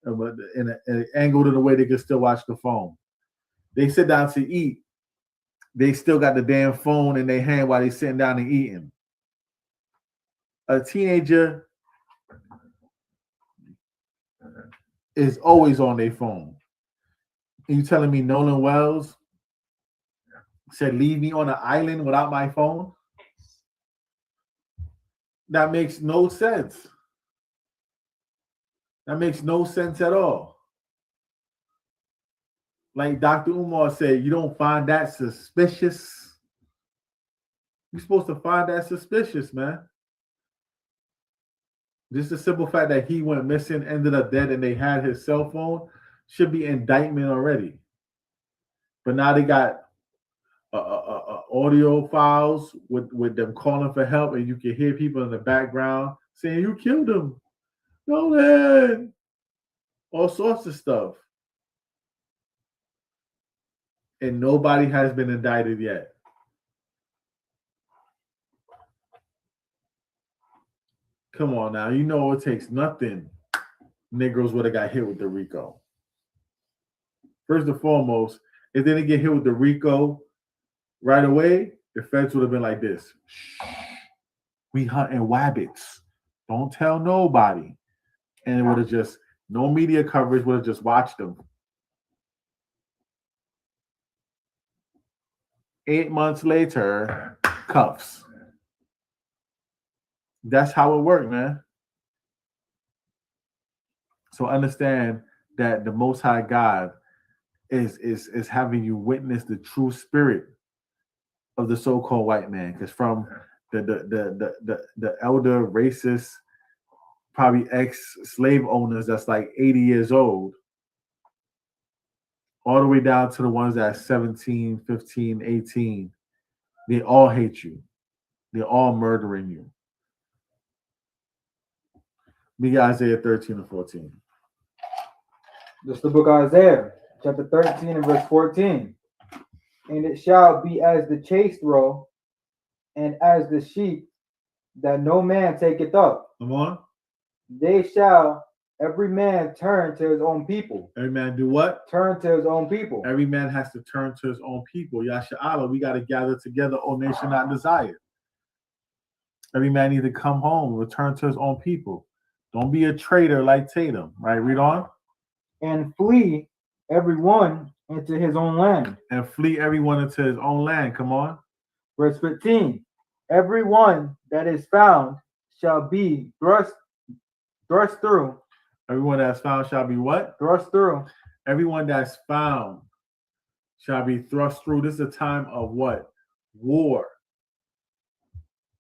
in an angled in a way they can still watch the phone. They sit down to eat. They still got the damn phone in their hand while they sitting down and eating. A teenager is always on their phone. And you telling me Nolan Wells said, leave me on an island without my phone? That makes no sense. That makes no sense at all. Like Dr. Umar said, you don't find that suspicious. You're supposed to find that suspicious, man. Just the simple fact that he went missing, ended up dead, and they had his cell phone should be indictment already. But now they got audio files with them calling for help, and you can hear people in the background saying, you killed him. Nolan. All sorts of stuff. And nobody has been indicted yet. Come on now. You know it takes nothing. Negroes would have got hit with the RICO. First and foremost, if they didn't get hit with the RICO right away, the feds would have been like this. Shh. We hunting wabbits. Don't tell nobody. And it would have just, no media coverage, would have just watched them. 8 months later, cuffs. That's how it worked, man. So understand that the Most High God is having you witness the true spirit of the so-called white man. Because from the elder racist, probably ex-slave owners that's like 80 years old, all the way down to the ones that's 17, 15, 18, they all hate you. They're all murdering you. We got Isaiah 13 and 14. This is the book of Isaiah, chapter 13 and verse 14. And it shall be as the chaste roe, and as the sheep that no man taketh up. Come on. They shall every man turn to his own people. Every man do what? Turn to his own people. Every man has to turn to his own people. Yasha'Allah, we got to gather together, O nation not desired. Every man need to come home, return to his own people. Don't be a traitor like Tatum, right? Read on. And flee everyone into his own land. And flee everyone into his own land. Come on. Verse 15. Everyone that is found shall be thrust through. Everyone that's found shall be what? Thrust through. Everyone that's found shall be thrust through. This is a time of what? War.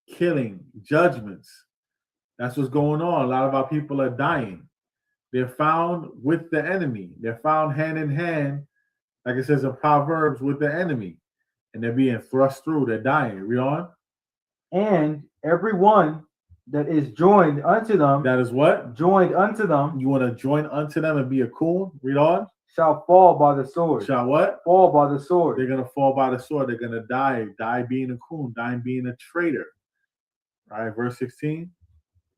Killing. Judgments. That's what's going on. A lot of our people are dying. They're found with the enemy. They're found hand in hand, like it says in Proverbs, with the enemy. And they're being thrust through. They're dying. Read on. And everyone that is joined unto them. That is what? Joined unto them. You want to join unto them and be a coon? Read on. Shall fall by the sword. Shall what? Fall by the sword. They're going to fall by the sword. They're going to die. Die being a coon. Die being a traitor. All right, verse 16.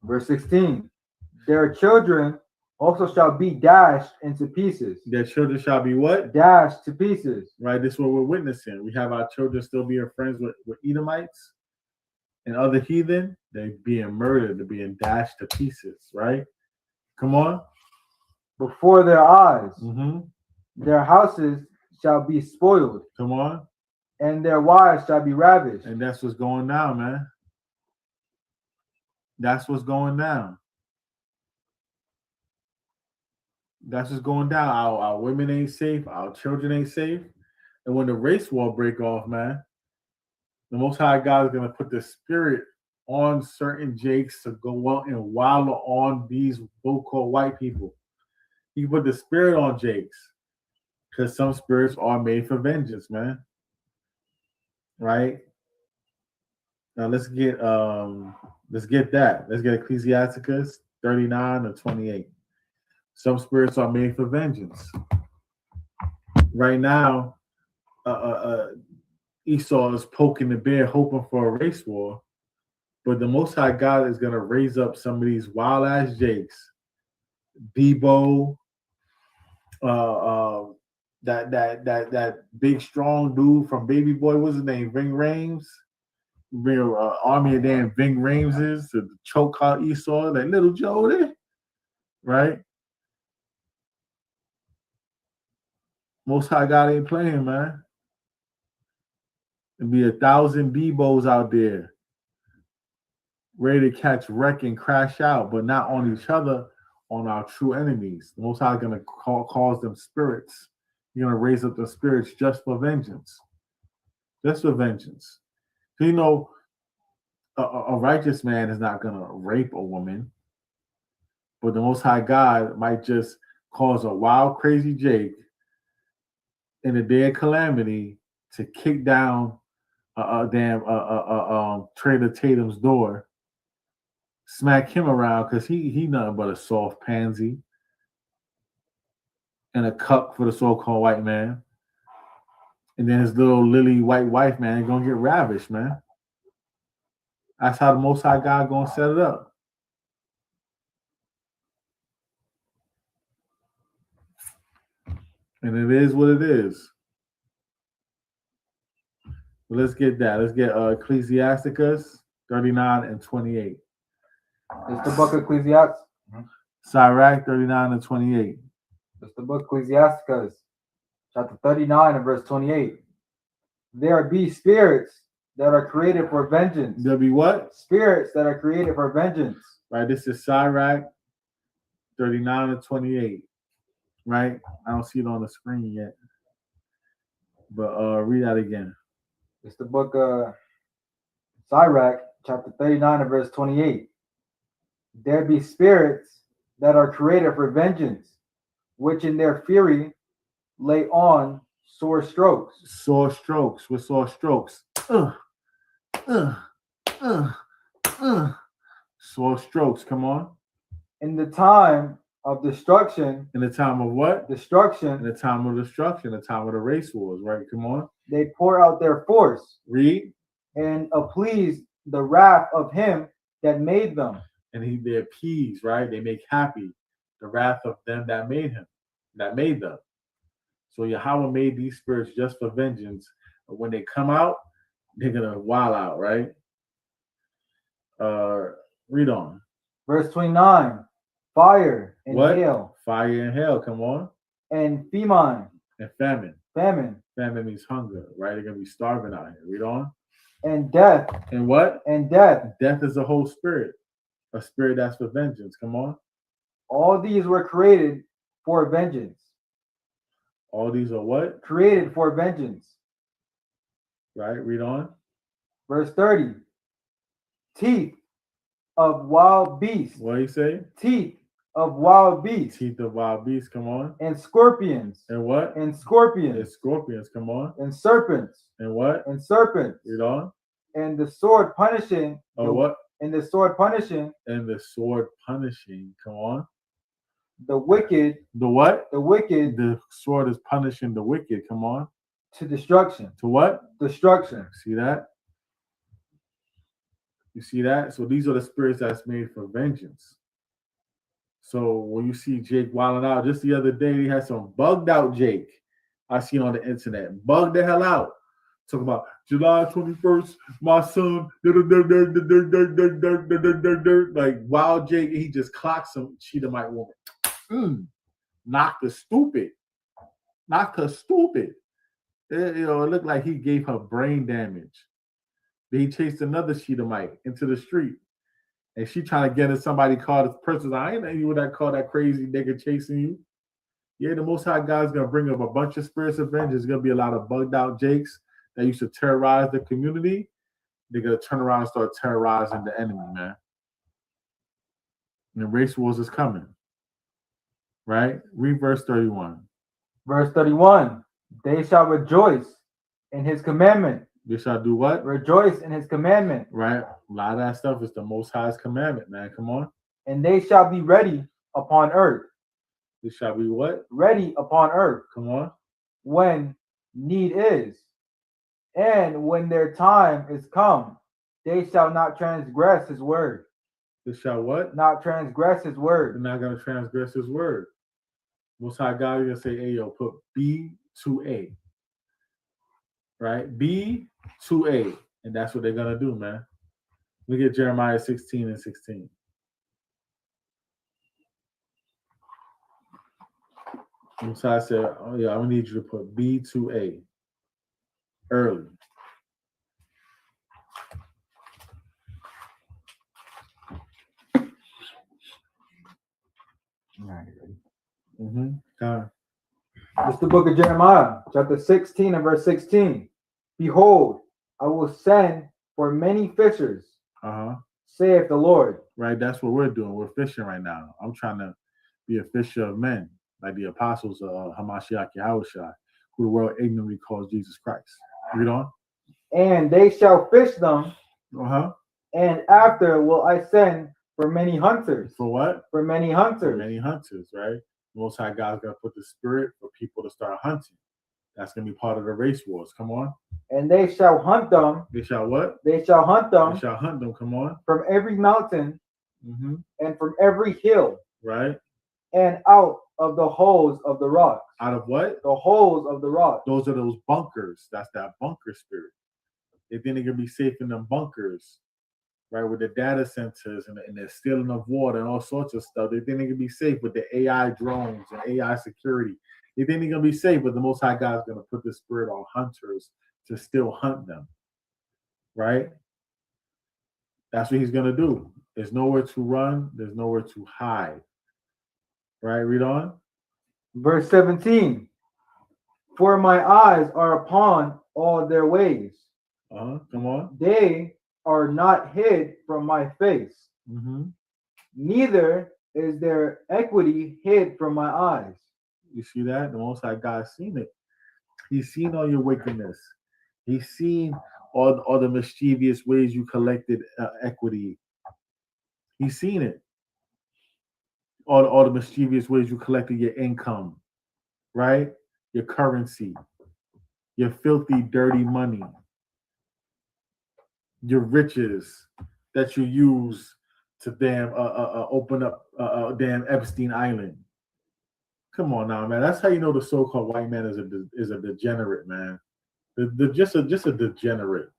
Verse 16. Their children also shall be dashed into pieces. Their children shall be what? Dashed to pieces. Right, this is what we're witnessing. We have our children still being friends with Edomites and other heathen. They're being murdered. They're being dashed to pieces, right? Come on. Before their eyes. Mm-hmm. Their houses shall be spoiled. Come on. And their wives shall be ravished. And that's what's going down, man. That's what's going down. That's what's going down. Our women ain't safe. Our children ain't safe. And when the race war break off, man, the Most High God is going to put the spirit on certain jakes to go out and wallow on these so-called white people. He put the spirit on jakes because some spirits are made for vengeance, man. Right? Now let's get that. Let's get Ecclesiasticus 39 or 28. Some spirits are made for vengeance. Right now, Esau is poking the bear, hoping for a race war. But the Most High God is going to raise up some of these wild ass jakes, Debo, that big strong dude from Baby Boy. What's his name? Ving Rhames. Army of damn Ving Rameses to choke out Esau, that little Joe there, right? Most High God ain't playing, man. and be 1,000 Debos out there ready to catch wreck and crash out, but not on each other, on our true enemies. The Most High is going to cause them spirits. You're going to raise up the spirits just for vengeance. Just for vengeance. You know, a righteous man is not going to rape a woman, but the Most High God might just cause a wild, crazy Jake in a day of calamity to kick down Trader Tatum's door, smack him around because he nothing but a soft pansy and a cuck for the so-called white man. And then his little lily white wife, man, gonna get ravished, man. That's how the Most High God gonna set it up. And it is what it is. But let's get that. Let's get Ecclesiasticus 39 and 28. It's the book of Ecclesiastes. Sirach 39 and 28. It's the book of Ecclesiasticus, chapter 39 and verse 28. There be spirits that are created for vengeance. There'll be what? Spirits that are created for vengeance. Right, this is Sirach 39 and 28. Right? I don't see it on the screen yet. But read that again. It's the book of Sirach, chapter 39 and verse 28. There be spirits that are created for vengeance, which in their fury lay on sore strokes. Sore strokes. With sore strokes. Sore strokes. Come on. In the time of destruction. In the time of what? Destruction. In the time of destruction. The time of the race wars. Right? Come on. They pour out their force. Read. And appease the wrath of him that made them. And they appease, right? They make happy the wrath of them that made him, that made them. So Yahweh made these spirits just for vengeance. But when they come out, they're gonna wild out, right? Read on. Verse 29. Fire and what? hail. Fire and hail, come on. And famine. And famine. Famine. Famine means hunger, right? They're gonna be starving out here. Read on. And death. And what? And death. Death is a whole spirit. A spirit that's for vengeance. Come on. All these were created for vengeance. All these are what? Created for vengeance. Right, read on. Verse 30. Teeth of wild beasts. What do you say? Teeth of wild beasts. Teeth of wild beasts, come on. And scorpions. And what? And scorpions. And scorpions, come on. And serpents. And what? And serpents. Read on. And the sword punishing. What? And the sword punishing. And the sword punishing, come on. The wicked. The what? The wicked. The sword is punishing the wicked, come on. To destruction. To what? Destruction. See that? You see that? So these are the spirits that's made for vengeance. So when you see Jake wilding out, just the other day, he had some bugged out Jake I seen on the internet. Bugged the hell out. Talking about July 21st, my son, like wild Jake, he just clocked some Cheetahite woman. Knocked her stupid. It looked like he gave her brain damage. Then he chased another Cheetahite into the street. And she trying to get in somebody called this person. I ain't know you would call that crazy nigga chasing you. Yeah, the Most High God's gonna bring up a bunch of spirits of vengeance. There's gonna be a lot of bugged out Jakes that used to terrorize the community. They're gonna turn around and start terrorizing the enemy, man. And the race wars is coming. Right? Read verse 31. Verse 31. They shall rejoice in his commandment. They shall do what? Rejoice in his commandment. Right? A lot of that stuff is the Most High's commandment, man. Come on. And they shall be ready upon earth. They shall be what? Ready upon earth. Come on. When need is. And when their time is come, they shall not transgress his word. They shall what? Not transgress his word. They're not going to transgress his word. Most High God is going to say, hey, yo, put B to A. Right? B to A. And that's what they're going to do, man. Look at Jeremiah 16 and 16. Messiah said, oh, yeah, I need you to put B to A early. This is the book of Jeremiah, chapter 16 and verse 16. Behold, I will send for many fishers, saith the Lord. Right, that's what we're doing. We're fishing right now. I'm trying to be a fisher of men, like the apostles of Hamashiach Yahushua, who the world ignorantly calls Jesus Christ. Read on. And they shall fish them, Uh-huh. and after will I send for many hunters. For what? For many hunters. For many hunters, right? Most High God's going to put the spirit for people to start hunting. That's going to be part of the race wars. Come on. And they shall hunt them. They shall what? They shall hunt them. They shall hunt them. Come on. From every mountain and from every hill. Right. And out of the holes of the rocks. Out of what? The holes of the rocks. Those are those bunkers. That's that bunker spirit. They think they're going to be safe in them bunkers, right? With the data centers and the stealing of water and all sorts of stuff. They think they're going to be safe with the AI drones and AI security. They think they're going to be safe, but the Most High God is going to put the spirit on hunters to still hunt them, right? That's what he's going to do. There's nowhere to run. There's nowhere to hide, right? Read on. Verse 17. For my eyes are upon all their ways. Come on. They are not hid from my face. Neither is their equity hid from my eyes. You see that? The Most High God's seen it. He's seen all your wickedness. He's seen all the mischievous ways you collected equity. He's seen it. All the mischievous ways you collected your income, right? Your currency, your filthy, dirty money, your riches that you use to damn open up damn Epstein Island. Come on now, man. That's how you know the so-called white man is a degenerate, man. Just a degenerate.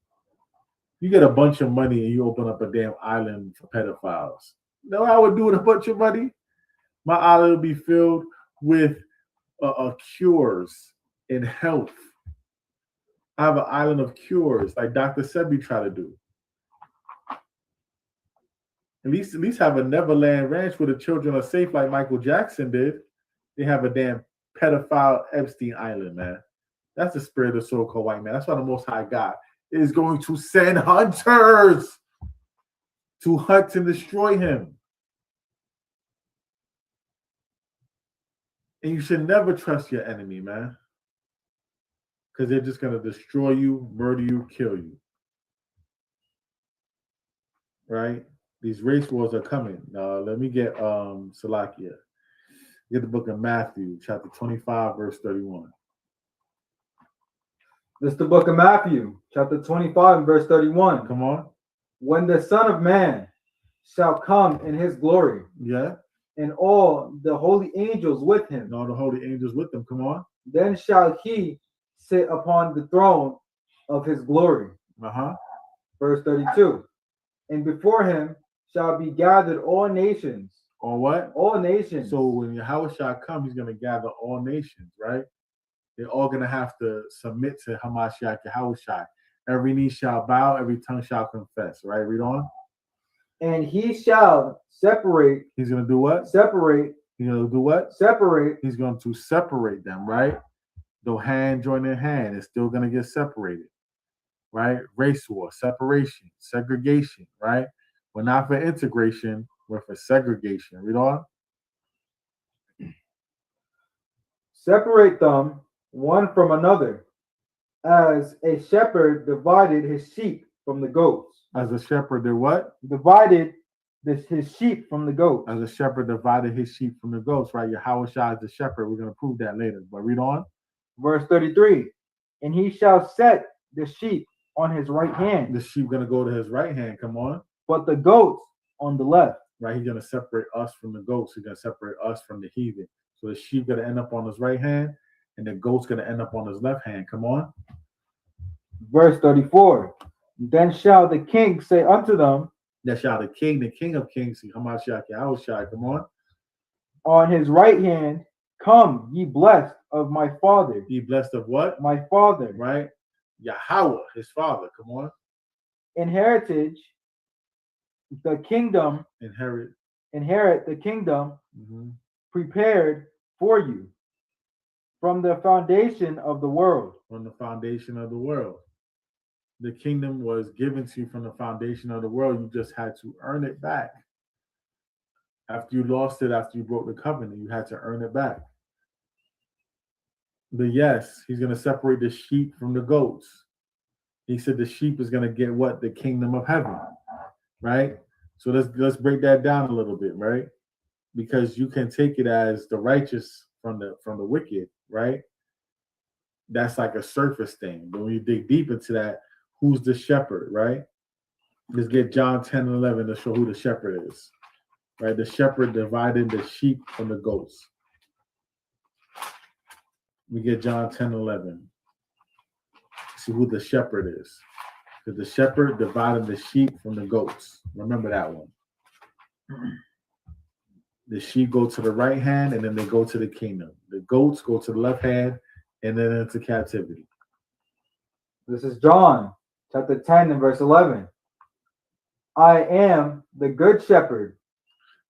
You get a bunch of money and you open up a damn island for pedophiles. You know what I would do with a bunch of money? My island would be filled with cures in health. I have an island of cures, like Dr. Sebi tried to do. At least have a Neverland Ranch where the children are safe, like Michael Jackson did. They have a damn pedophile Epstein Island, man. That's the spirit of the so-called white man. That's why the Most High God is going to send hunters to hunt and destroy him. And you should never trust your enemy, man. Because they're just going to destroy you, murder you, kill you. Right? These race wars are coming. Let me get Salakia. Get the book of Matthew, chapter 25, verse 31. This is the book of Matthew, chapter 25, verse 31. Come on. When the Son of Man shall come in his glory. Yeah. And all the holy angels with him. And all the holy angels with them. Come on. Then shall he sit upon the throne of his glory. Verse 32. And before him shall be gathered all nations. All what? All nations. So when Yahushua comes, he's going to gather all nations, right? They're all going to have to submit to Hamashiach Yahushua. Every knee shall bow, every tongue shall confess, right? Read on. And he shall separate. He's going to do what? Separate. He's going to do what? Separate. He's going to separate them, right? Though hand join in hand, it's still going to get separated, right? Race war, separation, segregation, right? We're not for integration, we're for segregation. Read on. Separate them one from another, as a shepherd divided his sheep from the goats. As a shepherd did what? Divided his sheep from the goats. As a shepherd divided his sheep from the goats, right? Yahushua is the shepherd. We're going to prove that later. But read on. Verse 33. And he shall set the sheep on his right hand. The sheep going to go to his right hand. Come on. But the goats on the left. Right? He's going to separate us from the goats. He's going to separate us from the heathen. So the sheep going to end up on his right hand, and the goat's going to end up on his left hand. Come on. Verse 34. Then shall the king say unto them. Then shall the king of kings, Hamashiach Yahushua, come on his right hand, come, ye blessed of my father. Ye blessed of what? My father. Right? Yahweh, his father. Come on. Inherit the kingdom. Inherit the kingdom prepared for you from the foundation of the world. From the foundation of the world. The kingdom was given to you from the foundation of the world. You just had to earn it back. After you lost it, after you broke the covenant, you had to earn it back. But yes, he's going to separate the sheep from the goats. He said the sheep is going to get what? The kingdom of heaven, right? So let's break that down a little bit, right? Because you can take it as the righteous from the wicked, right? That's like a surface thing. But when you dig deep into that, who's the shepherd, right? Let's get John 10 and 11 to show who the shepherd is, right? The shepherd divided the sheep from the goats. We get John 10 and 11. See who the shepherd is. Because the shepherd divided the sheep from the goats. Remember that one. The sheep go to the right hand and then they go to the kingdom. The goats go to the left hand and then into captivity. This is John chapter 10 and verse 11. I am the good shepherd.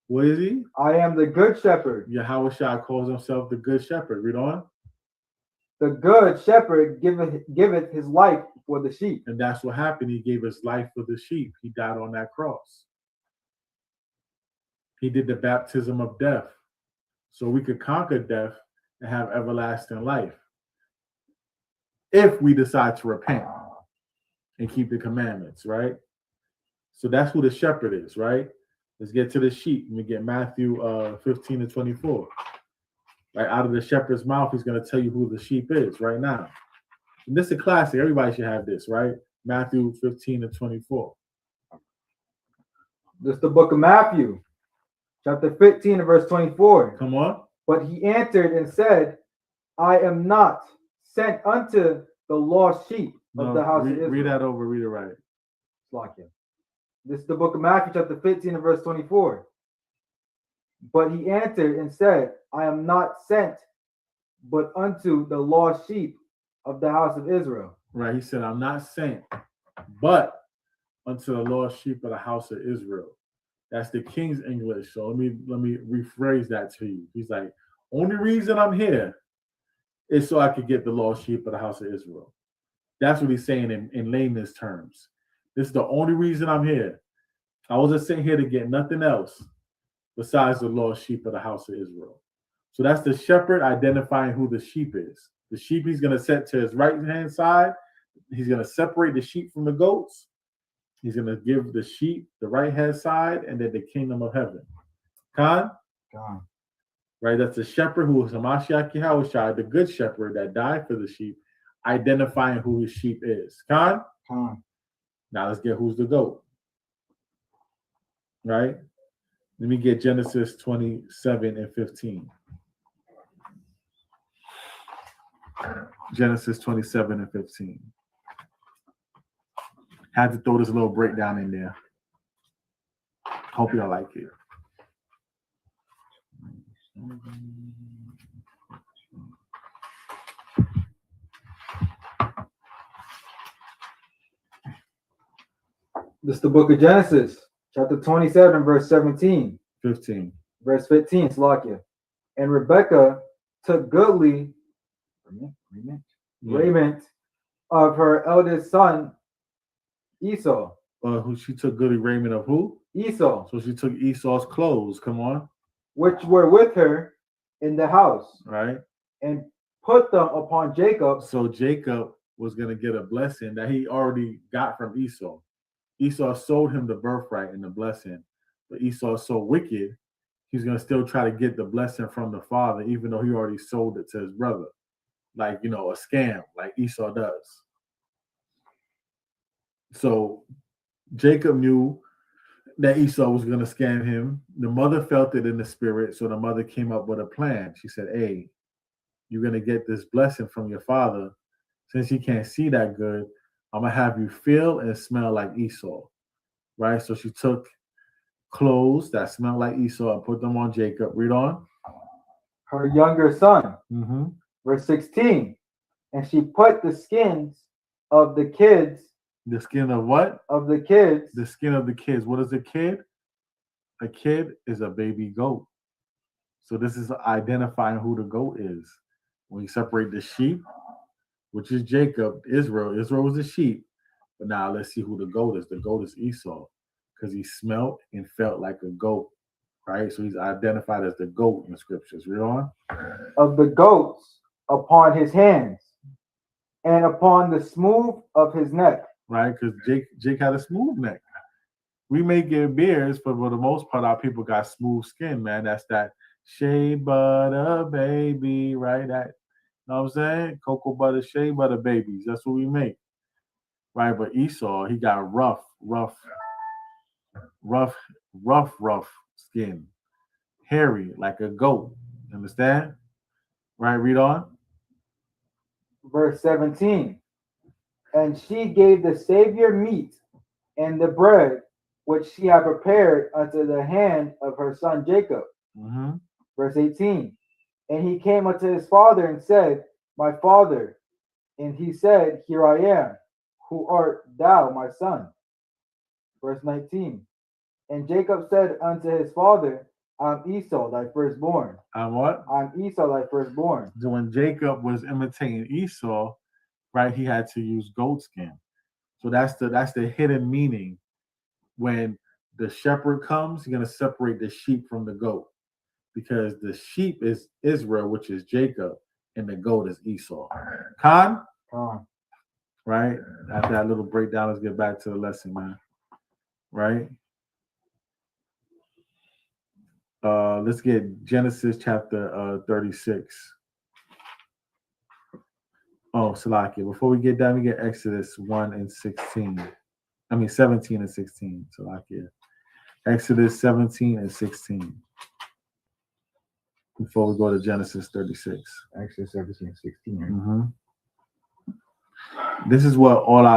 What is he? I am the good shepherd. Yahweh Shai calls himself the good shepherd. Read on. The good shepherd giveth his life for the sheep. And that's what happened. He gave his life for the sheep. He died on that cross. He did the baptism of death so we could conquer death and have everlasting life if we decide to repent and keep the commandments, right? So that's who the shepherd is, right? Let's get to the sheep. Let me get Matthew 15 to 24. Right out of the shepherd's mouth, he's going to tell you who the sheep is right now. And this is a classic. Everybody should have this, right? Matthew 15 to 24. This is the book of Matthew, chapter 15 and verse 24. Come on. But he answered and said, I am not sent unto the lost sheep of the house of Israel. Read that over. Read it right. This is the book of Matthew, chapter 15 and verse 24. But he answered and said, I am not sent but unto the lost sheep of the house of Israel. Right. He said, I'm not sent but unto the lost sheep of the house of Israel. That's the King's English. So let me rephrase that to you. He's like, only reason I'm here is so I could get the lost sheep of the house of Israel. That's what he's saying in layman's terms. This is the only reason I'm here. I wasn't sent here to get nothing else besides the lost sheep of the house of Israel. So that's the shepherd identifying who the sheep is. The sheep he's going to set to his right-hand side. He's going to separate the sheep from the goats. He's going to give the sheep the right-hand side and then the kingdom of heaven. Khan? Right, that's the shepherd who is Hamashiach Yahushua, the good shepherd that died for the sheep, identifying who his sheep is. Khan? Now let's get who's the goat. Right? Let me get Genesis 27 and 15. Genesis 27 and 15. Had to throw this little breakdown in there. Hope y'all like it. This is the book of Genesis, chapter 27, verse 17. 15. Verse 15, Slakia. And Rebekah took goodly raiment of her eldest son, Esau. Who she took goodly raiment of who? Esau. So she took Esau's clothes. Come on. Which were with her in the house. Right. And put them upon Jacob. So Jacob was going to get a blessing that he already got from Esau. Esau sold him the birthright and the blessing. But Esau is so wicked, he's going to still try to get the blessing from the father, even though he already sold it to his brother. Like, a scam, like Esau does. So Jacob knew that Esau was going to scam him. The mother felt it in the spirit, so the mother came up with a plan. She said, hey, you're going to get this blessing from your father. Since he can't see that good, I'm going to have you feel and smell like Esau, right? So she took clothes that smelled like Esau and put them on Jacob. Read on. Her younger son. Mm-hmm. Verse 16. And she put the skins of the kids. The skin of what? Of the kids. The skin of the kids. What is a kid? A kid is a baby goat. So this is identifying who the goat is. When you separate the sheep, which is Jacob, Israel. Israel was the sheep. But now let's see who the goat is. The goat is Esau because he smelt and felt like a goat, right? So he's identified as the goat in the scriptures. Read on. Of the goats upon his hands and upon the smooth of his neck. Right? Because Jake had a smooth neck. We may get beards, but for the most part, our people got smooth skin, man. That's that shea butter baby, right? That, you know what I'm saying? Cocoa butter, shea butter babies. That's what we make. Right? But Esau, he got rough skin. Hairy, like a goat. Understand? Right? Read on. Verse 17. And she gave the Savior meat and the bread which she had prepared unto the hand of her son Jacob. Mm-hmm. Verse 18. And he came unto his father and said, My father. And he said, Here I am. Who art thou, my son? Verse 19. And Jacob said unto his father, I'm Esau, thy firstborn. I'm what? I'm Esau, thy firstborn. So when Jacob was imitating Esau, right, he had to use goat skin. So that's the hidden meaning. When the shepherd comes, he's gonna separate the sheep from the goat, because the sheep is Israel, which is Jacob, and the goat is Esau. Khan? Right? After that little breakdown, let's get back to the lesson, man. Right? Let's get Genesis chapter 36. Oh, Salakia. Before we get down, we get Exodus 1 and 16. 17 and 16. Salakia. Exodus 17 and 16. Before we go to Genesis 36. Exodus 17 and 16. Mm-hmm. This is what all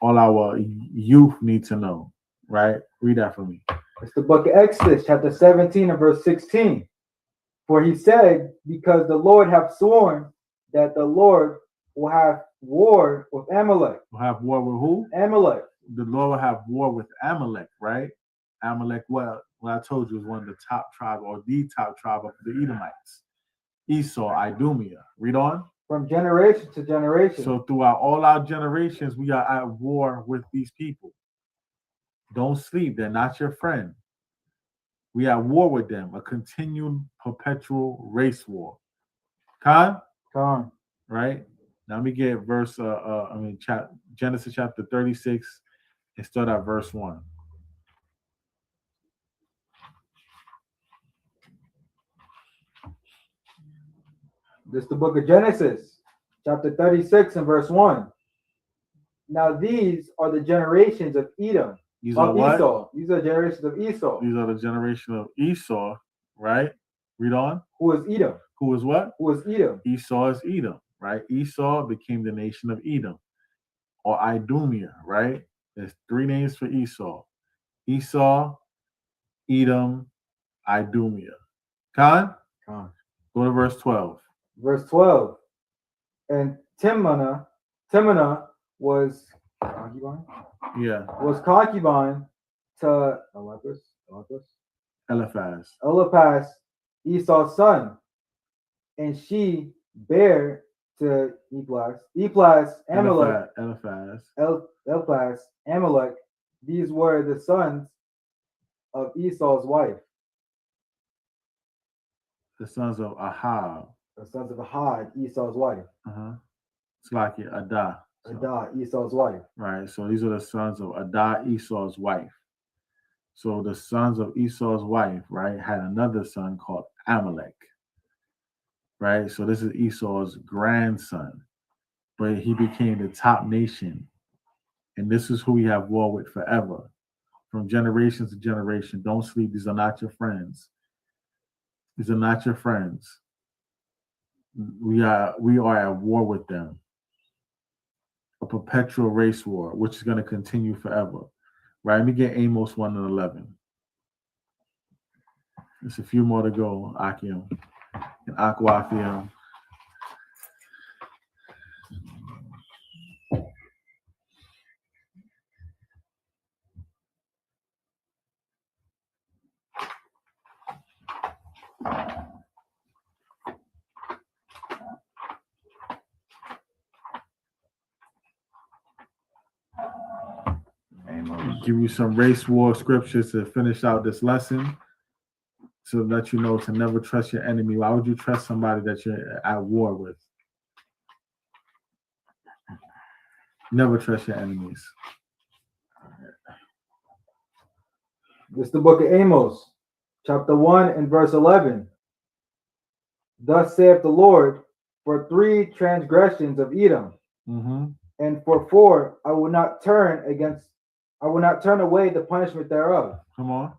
our youth need to know, right? Read that for me. It's the book of Exodus, chapter 17 and verse 16. For he said, because the Lord hath sworn that the Lord will have war with Amalek. Will have war with who? Amalek. The Lord will have war with Amalek, right? Amalek, what I told you, is one of the top tribe, or the top tribe of the Edomites. Esau, Idumea. Read on. From generation to generation. So throughout all our generations, we are at war with these people. Don't sleep. They're not your friend. We are at war with them. A continued, perpetual race war. Khan? Right? Now let me get verse, Genesis chapter 36 and start at verse 1. This is the book of Genesis, chapter 36 and verse 1. Now these are the generations of Edom. These are what? Esau. These are generations of Esau. These are the generation of Esau, right? Read on. Who is Edom? Who is what? Who is Edom? Esau is Edom, right? Esau became the nation of Edom, or Idumea, right? There's three names for Esau. Esau, Edom, Idumea. Khan? Go to verse 12. Verse 12. And Timnah was concubine? Yeah. Was concubine to Eliphaz, Esau's son. And she bare to Eliphaz, Amalek, Amalek. These were the sons of Esau's wife. The sons of Ahab. The sons of Ahad, Esau's wife. It's like Adah. Adah, Esau's wife. Right. So these are the sons of Adah, Esau's wife. So the sons of Esau's wife, right, had another son called Amalek. Right. So this is Esau's grandson, but he became the top nation. And this is who we have war with forever. From generation to generation. Don't sleep. These are not your friends. These are not your friends. We are at war with them. A perpetual race war, which is going to continue forever. Right? Let me get Amos 1 and 11. There's a few more to go, Akim and Aquafium. give you some race war scriptures to finish out this lesson. To let you know to never trust your enemy. Why would you trust somebody that you're at war with? Never trust your enemies. This is the book of Amos, chapter 1 and verse 11. Thus saith the Lord, for 3 transgressions of Edom, and for 4 I will not turn away the punishment thereof. Come on.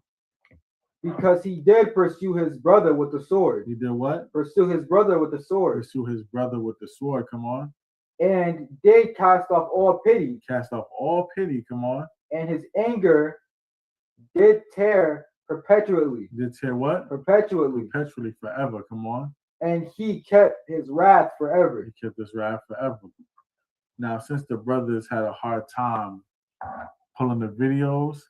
Because he did pursue his brother with the sword. He did what? Pursue his brother with the sword. Pursue his brother with the sword. Come on. And did cast off all pity. Cast off all pity. Come on. And his anger did tear perpetually. Did tear what? Perpetually. Perpetually, forever. Come on. And he kept his wrath forever. He kept his wrath forever. Now, since the brothers had a hard time pulling the videos,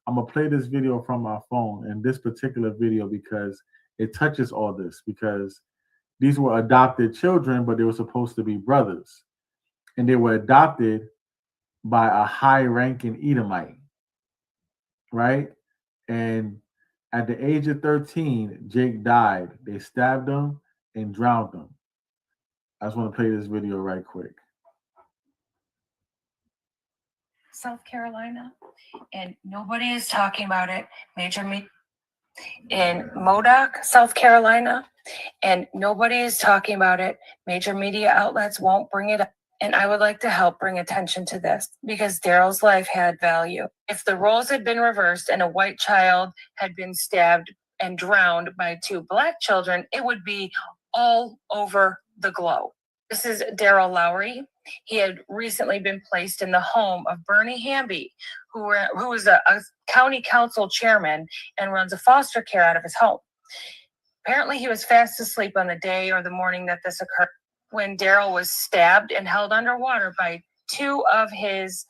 I'm going to play this video from my phone, and this particular video, because it touches all this, because these were adopted children, but they were supposed to be brothers. And they were adopted by a high-ranking Edomite, right? And at the age of 13, Jake died. They stabbed him and drowned him. I just want to play this video right quick. South Carolina, and nobody is talking about it. In Modoc, South Carolina, and nobody is talking about it. Major media outlets won't bring it up. And I would like to help bring attention to this because Daryl's life had value. If the roles had been reversed and a white child had been stabbed and drowned by 2 black children, it would be all over the globe. This is Daryl Lowry. He had recently been placed in the home of Bernie Hamby, who is a county council chairman and runs a foster care out of his home. Apparently, he was fast asleep on the day or the morning that this occurred when Daryl was stabbed and held underwater by 2 of his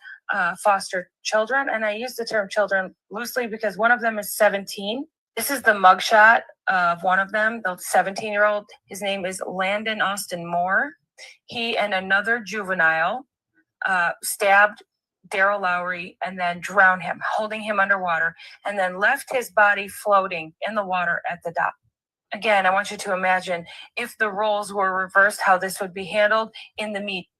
foster children. And I use the term children loosely because one of them is 17. This is the mugshot of one of them, the 17-year-old. His name is Landon Austin Moore. He and another juvenile stabbed Daryl Lowry and then drowned him, holding him underwater, and then left his body floating in the water at the dock. Again, I want you to imagine if the roles were reversed, how this would be handled in the media.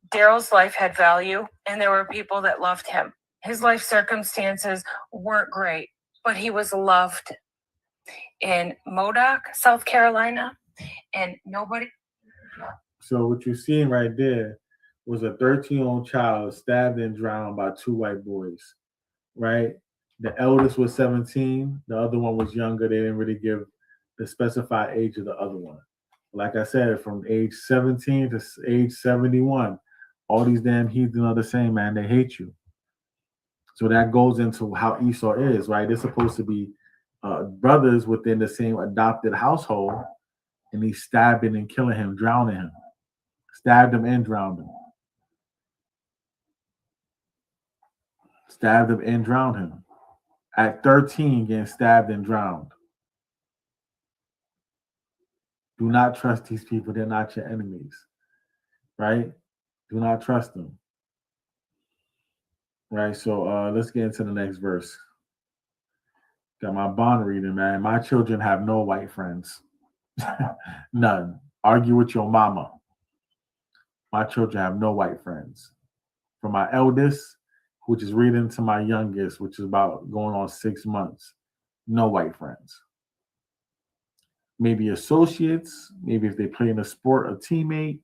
Daryl's life had value, and there were people that loved him. His life circumstances weren't great, but he was loved in Modoc, South Carolina, and nobody. So what you're seeing right there was a 13-year-old child stabbed and drowned by 2 white boys, right? The eldest was 17. The other one was younger. They didn't really give the specified age of the other one. Like I said, from age 17 to age 71, all these damn heathens are the same, man. They hate you. So that goes into how Esau is, right? They're supposed to be brothers within the same adopted household, and he's stabbing and killing him, drowning him. Stabbed him and drowned him. Stabbed him and drowned him. At 13, getting stabbed and drowned. Do not trust these people. They're not your enemies, right? Do not trust them. Right, so let's get into the next verse. Got my bond reading, man. My children have no white friends. None. Argue with your mama. My children have no white friends. From my eldest, which is reading, to my youngest, which is about going on 6 months, no white friends. Maybe associates, maybe if they play in a sport, a teammate,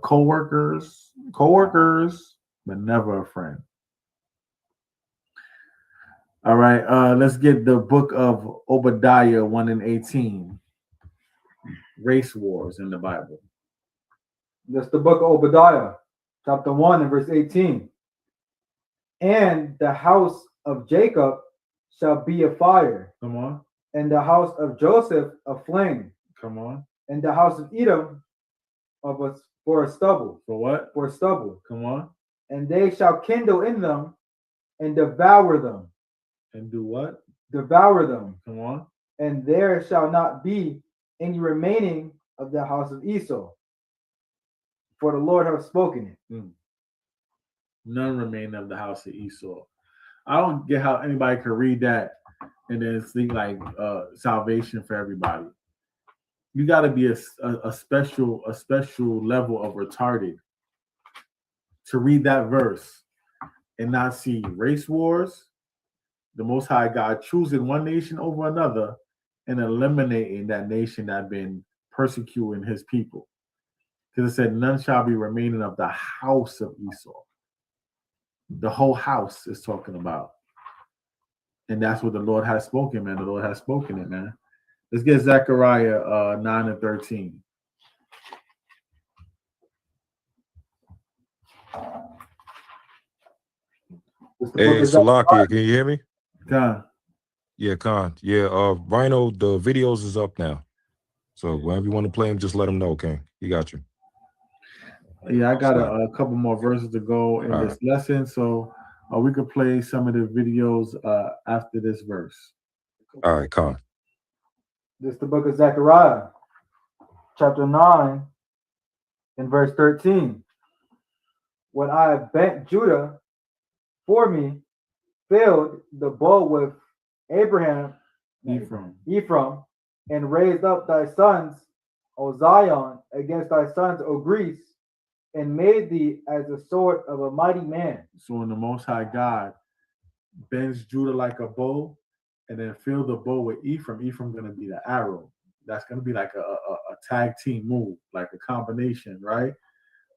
co-workers, but never a friend. All right, let's get the book of Obadiah 1 and 18. Race wars in the Bible. That's the book of Obadiah, chapter 1 and verse 18. And the house of Jacob shall be a fire. Come on. And the house of Joseph a flame. Come on. And the house of Edom for a stubble. For what? For a stubble. Come on. And they shall kindle in them and devour them. And do what? Devour them. Come on. And there shall not be any remaining of the house of Esau. For the Lord hath spoken it. None remain of the house of Esau. I don't get how anybody could read that and then think like salvation for everybody. You got to be a special level of retarded to read that verse and not see race wars, the Most High God choosing one nation over another and eliminating that nation that been persecuting his people. Because it said, none shall be remaining of the house of Esau. The whole house is talking about. And that's what the Lord has spoken, man. The Lord has spoken it, man. Let's get Zechariah 9 and 13. Hey, Salakia, can you hear me? Khan. Yeah, Khan. Yeah, Rhino, the videos is up now. So whenever you want to play them, just let them know, okay? He got you. Yeah, I got a couple more verses to go in this lesson, so we could play some of the videos after this verse. All right, Khan. This is the book of Zechariah, chapter 9, and verse 13. When I bent Judah for me, filled the bow with Ephraim, and raised up thy sons, O Zion, against thy sons, O Greece, and made thee as the sword of a mighty man. So when the Most High God bends Judah like a bow, and then fill the bow with Ephraim going to be the arrow. That's going to be like a tag team move, like a combination, right?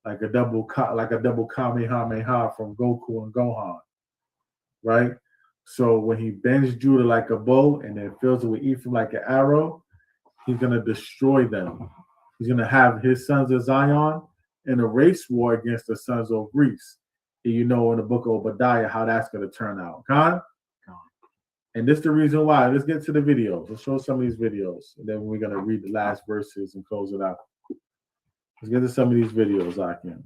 Like a double Kamehameha from Goku and Gohan, right? So when he bends Judah like a bow and then fills it with Ephraim like an arrow, he's going to destroy them. He's going to have his sons of Zion in a race war against the sons of Greece. And you know in the book of Obadiah how that's going to turn out. Con? And this is the reason why. Let's get to the videos. Let's show some of these videos. And then we're going to read the last verses and close it out. Let's get to some of these videos, Akim.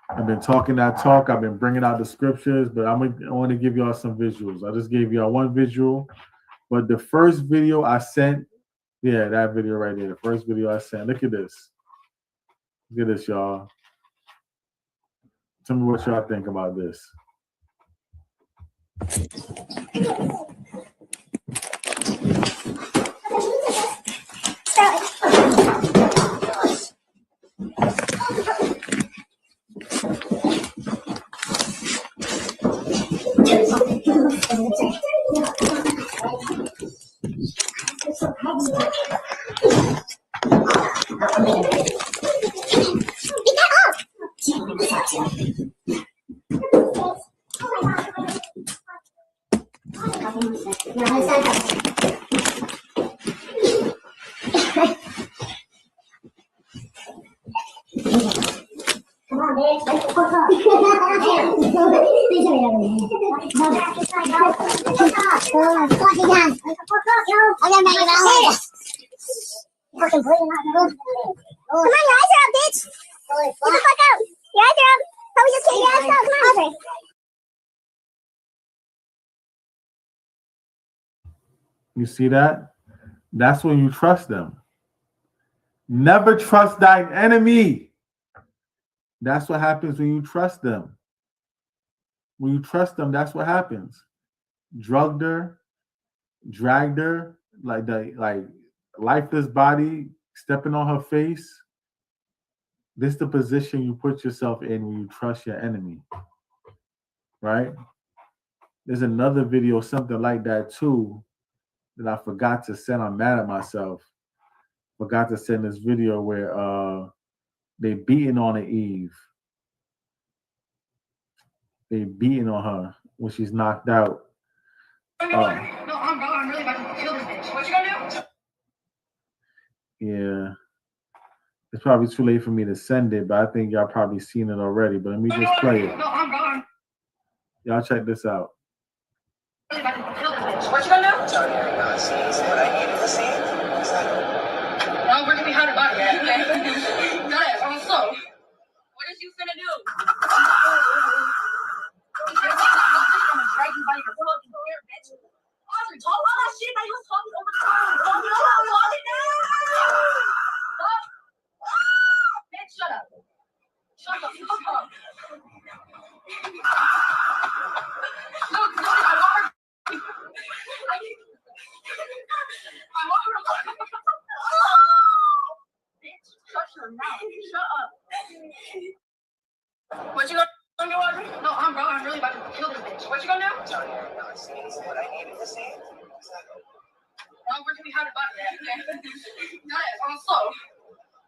I've been talking that talk. I've been bringing out the scriptures, but I want to give y'all some visuals. I just gave y'all one visual, but the first video I sent, yeah, that video right there, the first video I sent. Look at this. Look at this, y'all. Tell me what y'all think about this. You see that? That's when you trust them. Never trust thine enemy. That's what happens when you trust them. When you trust them, that's what happens. Drugged her, dragged her, like lifeless body, stepping on her face. This is the position you put yourself in when you trust your enemy. Right? There's another video, something like that too, that I forgot to send. I'm mad at myself. Forgot to send this video where they beating on Eve. They beating on her when she's knocked out. No, I'm really about to kill this bitch. What you gonna do? Yeah. It's probably too late for me to send it, but I think y'all probably seen it already. But let me just play it. No, I'm gone. Y'all check this out. Really about to kill this bitch. What you gonna do? Tony, are you gonna see what I needed to see? No, we're gonna be hard about it. Got it. I'm slow. What is you finna do? I'm gonna drag you by your fucking hair, bitch. Audrey, talk all that shit that you was talking over the phone. Talk it now. Stop. Bitch, shut up. So what you gonna do? I'm telling you, I'm not seeing what I needed to see. Well, we're gonna be hard about that. Got it. On slow.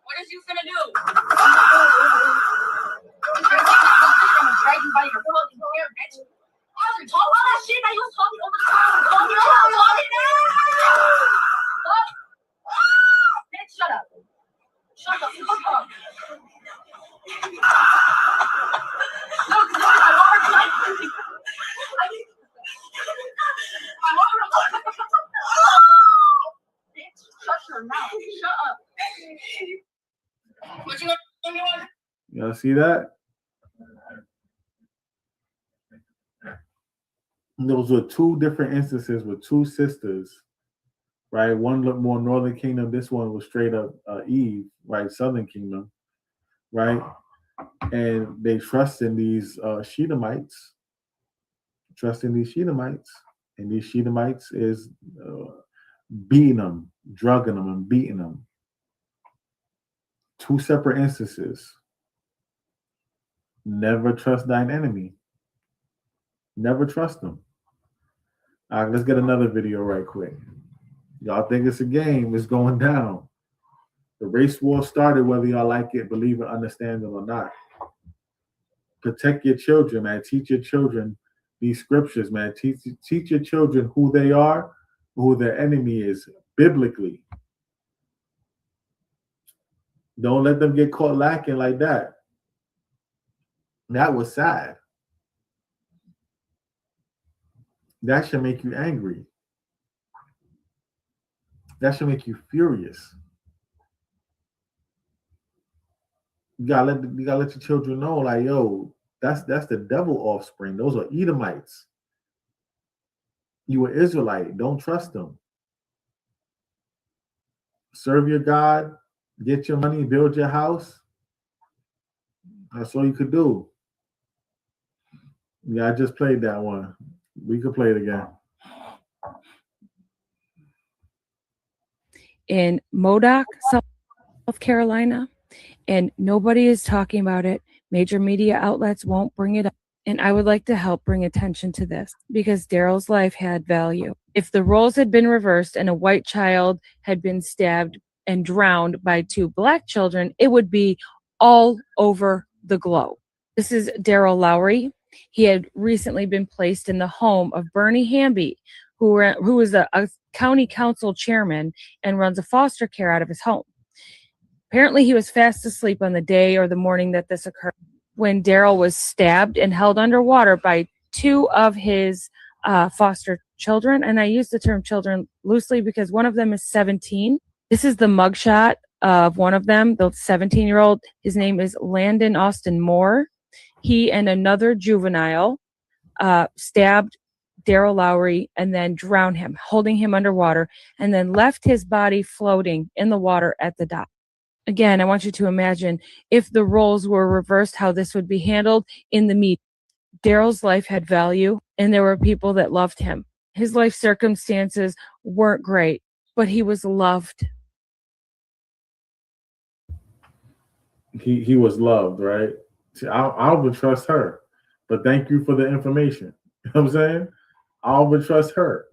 What is you finna do? Drag you by your pillow and go here, bitch. I was talking all that shit that you was talking over the phone. Talking now. Bitch, shut up. Shut the fuck up. No, because I want her to like I want her to bitch, shut your mouth. Shut up. What you gonna give me one? Y'all see that? Those were two different instances with two sisters, right? One looked more Northern Kingdom. This one was straight up Eve, right? Southern Kingdom, right? And they trust in these Shedemites, and these Shedemites is beating them, drugging them, and beating them. Two separate instances. Never trust thine enemy. Never trust them. All right, let's get another video right quick. Y'all think it's a game? It's going down. The race war started, whether y'all like it, believe it, understand it, or not. Protect your children, man. Teach your children these scriptures, man. Teach your children who they are, who their enemy is, biblically. Don't let them get caught lacking like that. That was sad. That should make you angry. That should make you furious. You gotta let your children know, like, yo, that's the devil offspring. Those are Edomites. You are Israelite. Don't trust them. Serve your God, get your money, build your house. That's all you could do. Yeah, I just played that one. We could play it again. In Modoc, South Carolina, and nobody is talking about it. Major media outlets won't bring it up. And I would like to help bring attention to this because Daryl's life had value. If the roles had been reversed and a white child had been stabbed and drowned by two black children, it would be all over the globe. This is Daryl Lowry. He had recently been placed in the home of Bernie Hamby, who is a county council chairman and runs a foster care out of his home. Apparently, he was fast asleep on the day or the morning that this occurred when Daryl was stabbed and held underwater by two of his foster children. And I use the term children loosely because one of them is 17. This is the mugshot of one of them, the 17-year-old. His name is Landon Austin Moore. He and another juvenile stabbed Daryl Lowry and then drowned him, holding him underwater, and then left his body floating in the water at the dock. Again, I want you to imagine if the roles were reversed, how this would be handled in the media. Daryl's life had value, and there were people that loved him. His life circumstances weren't great, but he was loved. He was loved, right? See, I would trust her, but thank you for the information. You know what I'm saying? I would trust her,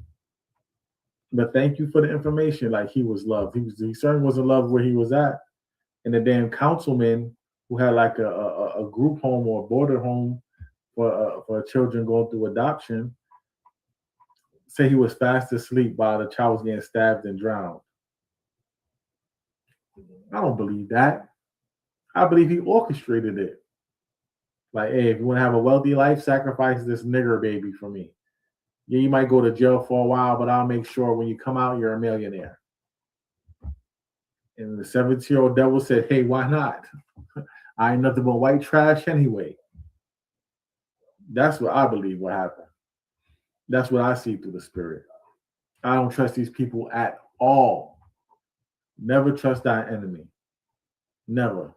but thank you for the information. Like, he was loved. He certainly wasn't loved where he was at. And the damn councilman who had like a group home or a border home for children going through adoption say he was fast asleep while the child was getting stabbed and drowned. I don't believe that. I believe he orchestrated it. Like, hey, if you want to have a wealthy life, sacrifice this nigger baby for me. Yeah, you might go to jail for a while, but I'll make sure when you come out, you're a millionaire. And the 17-year-old devil said, hey, why not? I ain't nothing but white trash anyway. That's what I believe what happened. That's what I see through the spirit. I don't trust these people at all. Never trust thy enemy. Never.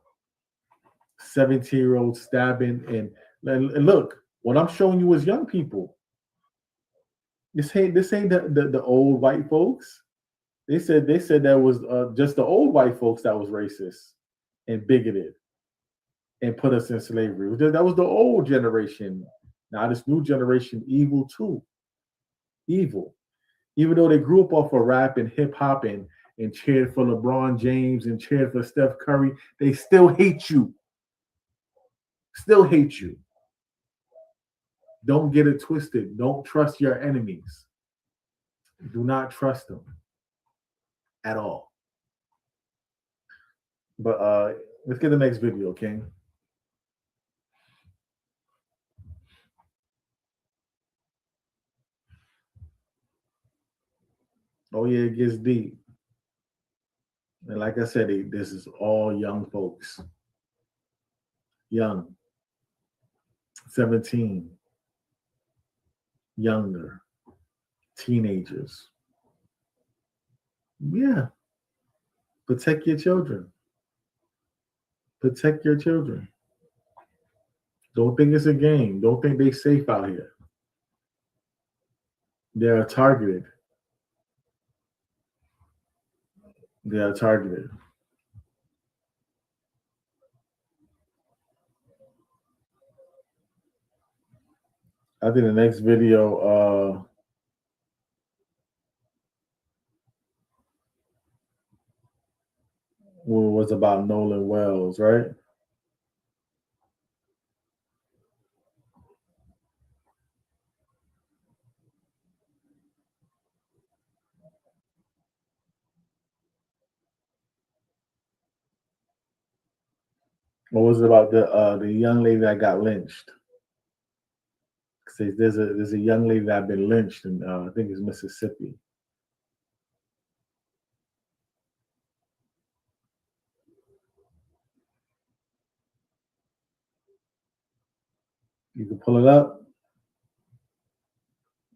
17-year-old stabbing. And look, what I'm showing you is young people. This ain't the old white folks. They said that was just the old white folks that was racist and bigoted and put us in slavery. That was the old generation Now this new generation, evil too. Evil. Even though they grew up off of rap and hip hop and cheered for LeBron James and cheered for Steph Curry, they still hate you. Still hate you. Don't get it twisted. Don't trust your enemies. Do not trust them at all. But let's get the next video, King. Oh yeah, it gets deep. And like I said, this is all young folks. Young. 17. Younger. Teenagers. Yeah. Protect your children. Protect your children. Don't think it's a game. Don't think they're safe out here. They are targeted. They are targeted. I think the next video was about Nolan Wells, right? Or was it about the young lady that got lynched? There's a young lady that been lynched in I think it's Mississippi. You can pull it up.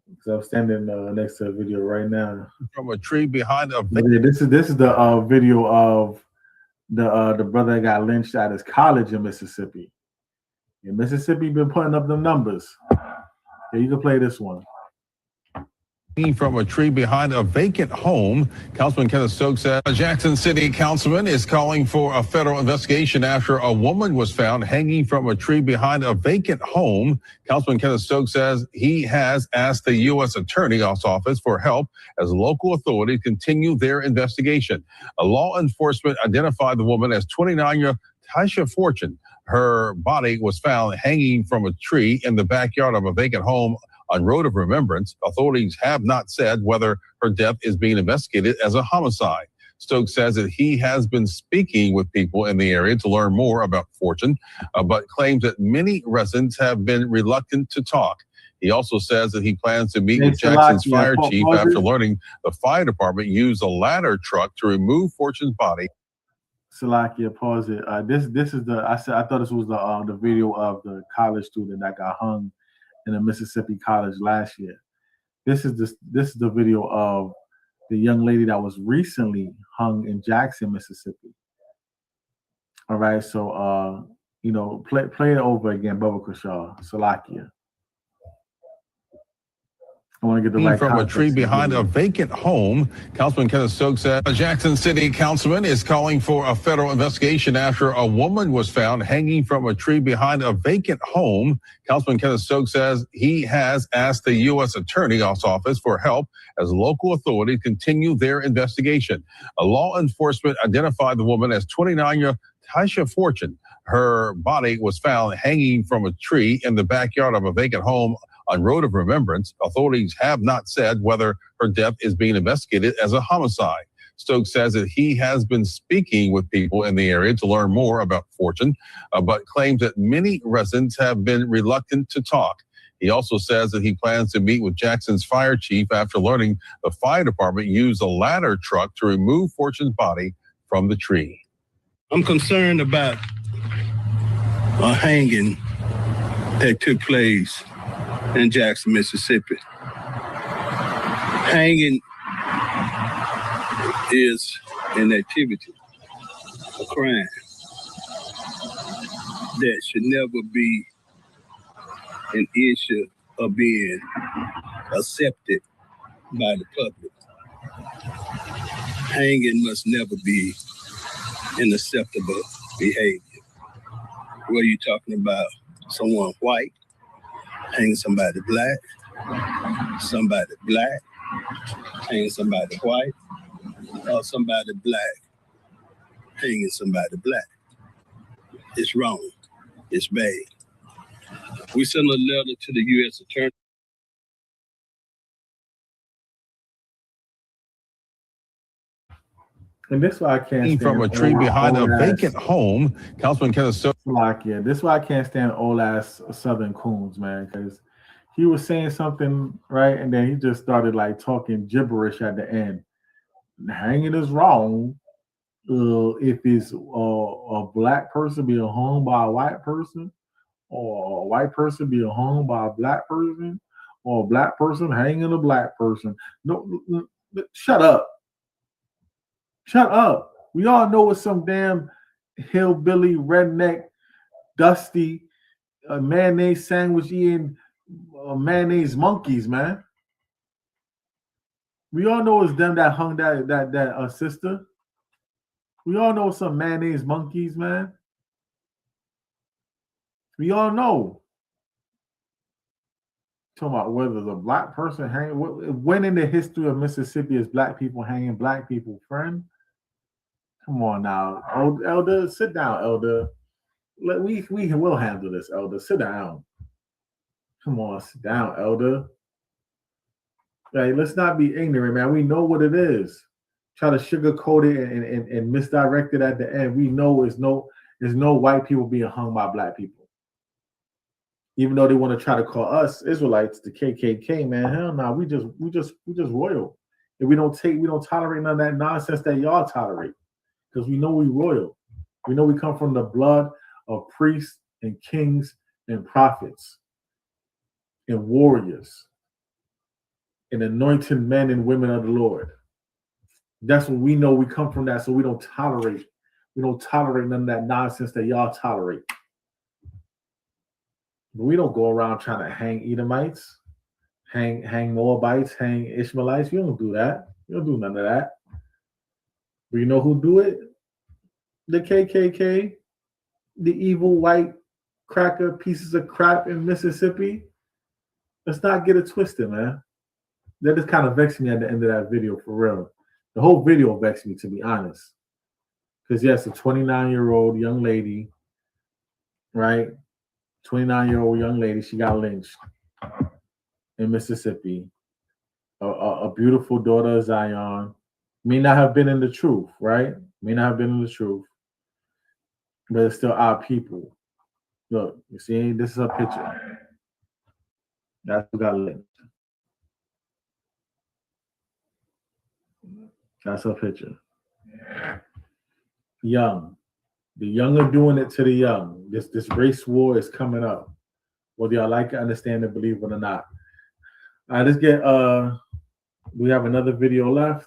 Because I'm standing next to a video right now. From a tree behind a. Yeah, this is the video of the brother that got lynched at his college in Mississippi. And Mississippi been putting up them numbers. Yeah, you can play this one. From a tree behind a vacant home. Councilman Kenneth Stokes said a Jackson City councilman is calling for a federal investigation after a woman was found hanging from a tree behind a vacant home. Councilman Kenneth Stokes says he has asked the U.S. Attorney's Office for help as local authorities continue their investigation. A law enforcement identified the woman as 29-year-old Tasha Fortune. Her body was found hanging from a tree in the backyard of a vacant home on Road of Remembrance. Authorities have not said whether her death is being investigated as a homicide. Stokes says that he has been speaking with people in the area to learn more about Fortune, but claims that many residents have been reluctant to talk. He also says that he plans to meet with Jackson's fire chief after learning the fire department used a ladder truck to remove Fortune's body. Salakia, pause it. This is I thought this was the video of the college student that got hung in a Mississippi college last year. This is the video of the young lady that was recently hung in Jackson, Mississippi. All right, so play it over again, Bubba Kashaw, Salakia. I want to get the right from a tree behind a vacant home. Councilman Kenneth Stokes said a Jackson City councilman is calling for a federal investigation after a woman was found hanging from a tree behind a vacant home. Councilman Kenneth Stokes says he has asked the U.S. Attorney's Office for help as local authorities continue their investigation. A law enforcement identified the woman as 29-year-old Tasha Fortune. Her body was found hanging from a tree in the backyard of a vacant home on Road of Remembrance. Authorities have not said whether her death is being investigated as a homicide. Stokes says that he has been speaking with people in the area to learn more about Fortune, but claims that many residents have been reluctant to talk. He also says that he plans to meet with Jackson's fire chief after learning the fire department used a ladder truck to remove Fortune's body from the tree. I'm concerned about a hanging that took place in Jackson, Mississippi. Hanging is an activity, a crime that should never be an issue of being accepted by the public. Hanging must never be an acceptable behavior. Whether you're talking about someone white, hang somebody black, hang somebody white, or somebody black hanging somebody black. It's wrong. It's bad. We sent a letter to the U.S. Attorney. And this is why I can't Hanging stand from a tree behind a vacant ass, home. Councilman Kenneth Stokes. yeah, this is why I can't stand old ass Southern coons, man, because he was saying something, right? And then he just started like talking gibberish at the end. Hanging is wrong. If it's a black person being hung by a white person, or a white person being hung by a black person, or a black person hanging a black person. No, shut up. Shut up. We all know it's some damn hillbilly, redneck, dusty, mayonnaise sandwich eating mayonnaise monkeys, man. We all know it's them that hung that sister. We all know some mayonnaise monkeys, man. We all know. Talking about whether the black person hanging. When in the history of Mississippi is black people hanging black people, friend? Come on now, Elder, sit down, Elder. We will handle this, Elder. Sit down. Come on, sit down, Elder. Like, let's not be ignorant, man. We know what it is. Try to sugarcoat it and misdirect it at the end. We know there's no white people being hung by black people. Even though they want to try to call us Israelites the KKK, man. Hell no, we just royal. And we don't tolerate none of that nonsense that y'all tolerate. Because we know we royal. We know we come from the blood of priests and kings and prophets and warriors and anointed men and women of the Lord. That's what we know. We come from that, so we don't tolerate none of that nonsense that y'all tolerate. But we don't go around trying to hang Edomites, hang Moabites, hang Ishmaelites. We don't do that. We don't do none of that. But you know who do it? The KKK, the evil white cracker pieces of crap in Mississippi. Let's not get it twisted, man. That just kind of vexed me at the end of that video, for real. The whole video vexed me, to be honest. Because, yes, a 29-year-old young lady, right? 29-year-old young lady, she got lynched in Mississippi. A beautiful daughter of Zion. May not have been in the truth, right? May not have been in the truth. But it's still our people. Look, you see, this is a picture. That's who got lynched. That's her picture. Young. The young are doing it to the young. This race war is coming up. Whether y'all like it, understand it, believe it or not. All right, let's get we have another video left.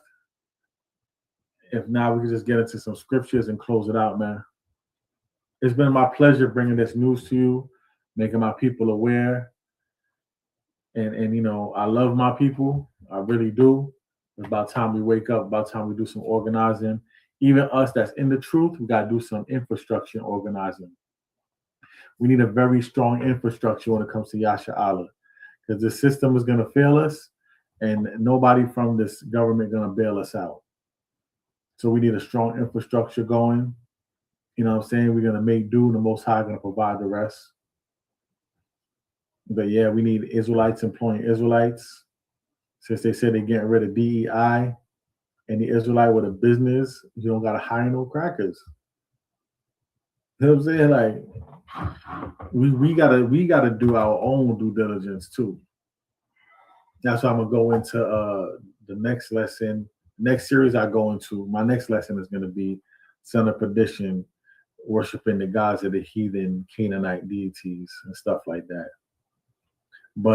If not, we can just get into some scriptures and close it out, man. It's been my pleasure bringing this news to you, making my people aware. And you know, I love my people. I really do. It's about time we wake up, about time we do some organizing. Even us that's in the truth, we got to do some infrastructure organizing. We need a very strong infrastructure when it comes to Yasha Allah, because the system is going to fail us and nobody from this government going to bail us out. So we need a strong infrastructure going. You know what I'm saying? We're going to make do, and the Most High going to provide the rest. But yeah, we need Israelites employing Israelites. Since they said they're getting rid of DEI, and the Israelite with a business, you don't got to hire no crackers. You know what I'm saying? Like, we gotta do our own due diligence too. That's why I'm gonna go into the next lesson. Next series I go into, my next lesson is gonna be Son of Perdition, worshiping the gods of the heathen Canaanite deities and stuff like that. But